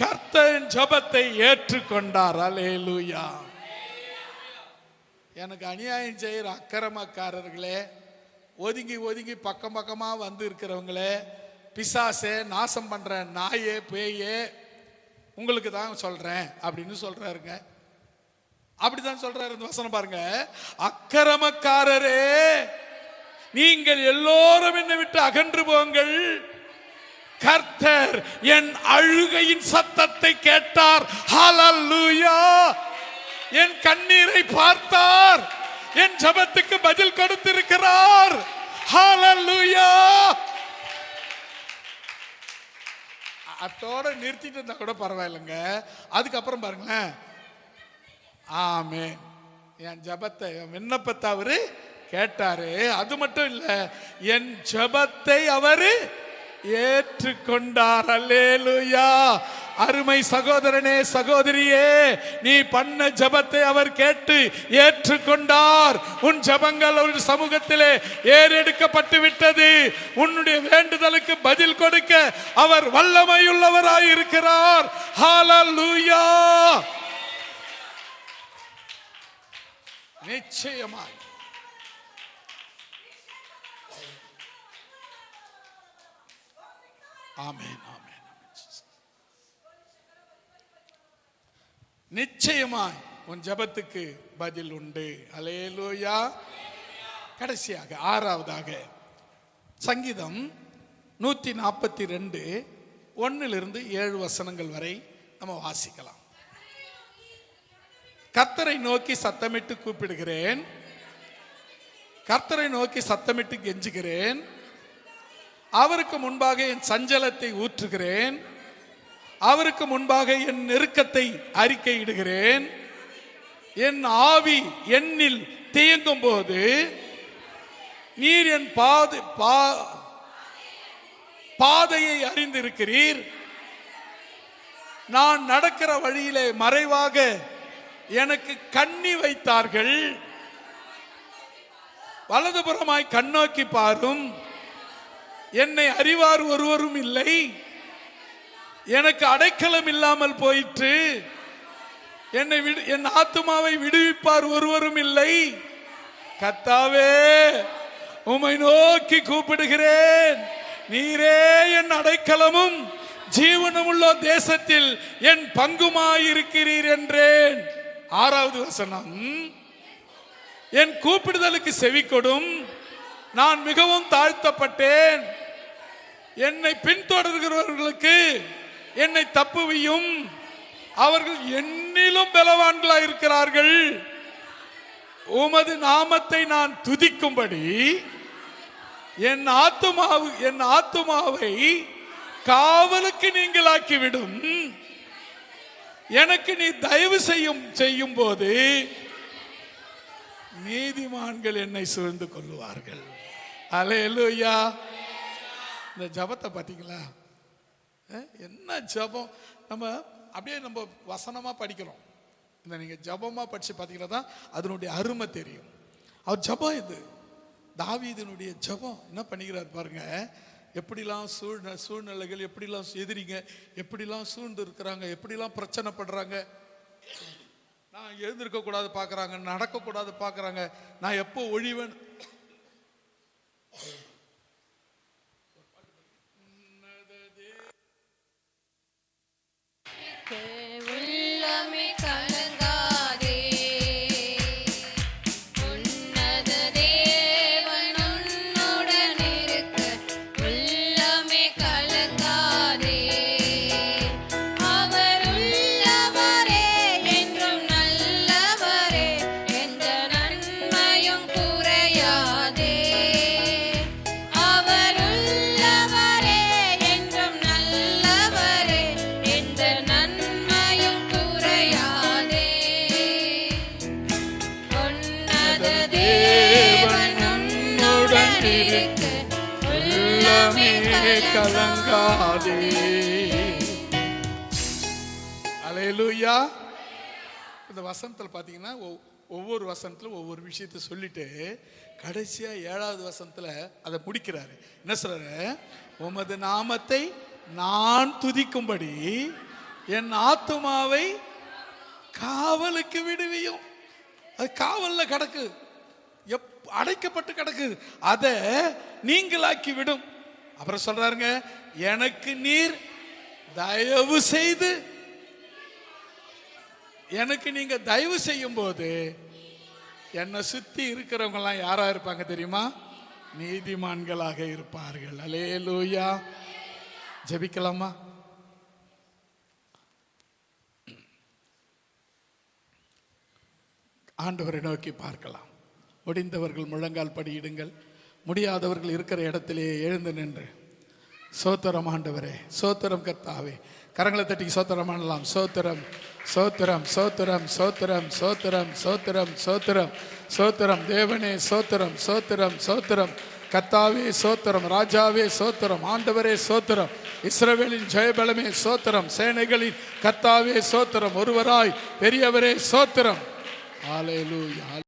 கர்த்தரின் ஜெபத்தை ஏற்றுக்கொண்டார். அல்லேலூயா. எனக்கு அநியாயம் செய்கிற அக்கிரமக்காரர்களே, ஒதுங்கி ஒதுங்கி பக்கம் பக்கமா வந்து இருக்கிறவங்களே, பிசாசே, நாசம் பண்ற நாயே, பேயே, உங்களுக்கு தான் சொல்றேன் அப்படின்னு சொல்றாருங்க. அப்படிதான் சொல்றாரு இந்த வசனம் பாருங்க. அக்கிரமக்காரரே நீங்கள் எல்லோரும் என்னை விட்டு அகன்று போங்கள். கர்த்தர் என் அழுகையின் சத்தத்தை கேட்டார். ஹல்லேலூயா. என் கண்ணீரை பார்த்தார். என் ஜெபத்துக்கு பதில் கொடுத்திருக்கிறார். ஹல்லேலூயா. அத்தோட நிறுத்திட்டு இருந்தா கூட பரவாயில்லைங்க. அதுக்கப்புறம் பாருங்களேன், ஆமென், என் ஜெபத்தை, என் விண்ணப்பத்தை அவரு கேட்டாரு. அது மட்டும் இல்ல, என் ஜெபத்தை அவரு ஏற்றுக்கொண்டார். அல்லேலூயா. அருமை சகோதரனே, சகோதரியே, நீ பண்ண ஜெபத்தை அவர் கேட்டு ஏற்றுக்கொண்டார். உன் ஜெபங்கள் அவர் சமூகத்திலே ஏறெடுக்கப்பட்டு விட்டது. உன்னுடைய வேண்டுதலுக்கு பதில் கொடுக்க அவர் வல்லமையுள்ளவராய் இருக்கிறார். ஹல்லேலூயா. நிச்சயமாய் ஆமென், ஆமென். நிச்சயமாய் உன் ஜெபத்துக்கு பதில் உண்டு. அல்லேலூயா. கடைசியாக 6ஆவதாக சங்கீதம் 142 1 7 வசனங்கள் வரை நம்ம வாசிக்கலாம். கர்த்தரை நோக்கி சத்தமிட்டு கூப்பிடுகிறேன், கர்த்தரை நோக்கி சத்தமிட்டு கெஞ்சுகிறேன். அவருக்கு முன்பாக என் சஞ்சலத்தை ஊற்றுகிறேன். அவருக்கு முன்பாக என் நெருக்கத்தை அறிக்கையிடுகிறேன். என் ஆவி என்னில் தேங்கும் போது நீர் என் பாதையை அறிந்திருக்கிறீர். நான் நடக்கிற வழியிலே மறைவாக எனக்கு கண்ணி வைத்தார்கள். வலதுபுறமாய் கண்ணோக்கி பாரும். என்னை அறிவார் ஒருவரும் இல்லை. எனக்கு அடைக்கலம் இல்லாமல் போயிற்று. என் ஆத்துமாவை விடுவிப்பார் ஒருவரும் இல்லை. கர்த்தாவே, உம்மை நோக்கி கூப்பிடுகிறேன். நீரே என் அடைக்கலமும் ஜீவனும் உள்ள தேசத்தில் என் பங்குமாயிருக்கிறீர் என்றேன். 6வது வசனம், என் கூப்பிடுதலுக்கு செவிக்கொடும். நான் மிகவும் தாழ்த்தப்பட்டேன். என்னை பின்தொடர்கிறவர்களுக்கு என்னை தப்புவியும். அவர்கள் என்னிலும் பலவான்களாய் இருக்கிறார்கள். உமது நாமத்தை நான் துதிக்கும்படி என் ஆத்துமாவை காவலுக்கு நீங்களாக்கிவிடும். எனக்கு நீ தயவு செய்யும் போது நீதிமான்கள் என்னை சூழ்ந்து கொள்ளுவார்கள். அல்லேலூயா. இந்த ஜபத்தை பார்த்தீங்களா? என்ன ஜபம்! நம்ம அப்படியே நம்ம வசனமா படிக்கிறோம். இந்த நீங்க ஜபமா படிச்சு பார்த்தீங்கன்னா தான் அதனுடைய அருமை தெரியும். அவர் ஜபம் இது, தாவீதினுடைய ஜபம். என்ன பண்ணிக்கிறார் பாருங்க. எப்படிலாம் சூழ்நிலைகள், எப்படிலாம் எதிரிங்க எப்படிலாம் சூழ்ந்து இருக்கிறாங்க, எப்படிலாம் பிரச்சனைப்படுறாங்க. நான் எழுந்திருக்க கூடாது பார்க்குறாங்க, நடக்கக்கூடாது பார்க்குறாங்க. நான் எப்போ ஒழிவேன். உள்ளமே கலங்காதே, உன்னத தேவன் உன்னுடன் இருக்க. உள்ளமே கலங்காதே, அவர் உள்ளவரே, என்றும் நல்லவரே, எந்த நன்மையும் குறையாதே. அவர் உள்ளவரே, என்றும் நல்லவரே, எந்த நன்மையும் குறையாதே. உன்னத தேவன் உன்னுடன் இருக்க. உள்ளமே கலங்காதே. அல்லேலூயா. இந்த வசனத்தில் பார்த்தீங்கன்னா ஒவ்வொரு வசனத்திலும் ஒவ்வொரு விஷயத்தை சொல்லிட்டு கடைசியா 7வது வசனத்துல அதை முடிக்கிறாரு. என்ன சொல்றாரு? உமது நாமத்தை நான் துதிக்கும்படி என் ஆத்துமாவை காவலுக்கு விடுவியும். அது காவல்ல கிடக்கு, அடைக்கப்பட்டு கிடக்கு. அதை நீங்களாக்கி விடும். அப்புறம் சொல்றாருங்க, எனக்கு நீர் தயவு செய்து, எனக்கு நீங்க தயவு செய்யும் போது என்னை சுத்தி இருக்கிறவங்க எல்லாம் யாரா இருப்பாங்க தெரியுமா? நீதிமான்களாக இருப்பார்கள். அல்லேலூயா. ஜெபிக்கலாமா? ஆண்டவரை நோக்கி பார்க்கலாம். முடிந்தவர்கள் முழங்கால் படியிடுங்கள். முடியாதவர்கள் இருக்கிற இடத்திலே எழுந்து நின்று சோத்திரம் ஆண்டவரே, சோத்திரம் கர்த்தாவே. கரங்களை தட்டி சோத்திரம் பண்ணலாம். சோத்திரம், சோத்திரம், சோத்திரம், சோத்திரம், சோத்திரம், சோத்திரம், சோத்திரம், சோத்திரம் தேவனே, சோத்திரம், சோத்திரம், சோத்திரம் கர்த்தாவே, சோத்திரம் ராஜாவே, சோத்திரம் ஆண்டவரே, சோத்திரம் இஸ்ரவேலின் ஜெயபலமே, சோத்திரம் சேனைகளின் கர்த்தாவே, சோத்திரம் ஒருவராய் பெரியவரே, சோத்திரம். ஹல்லேலூயா.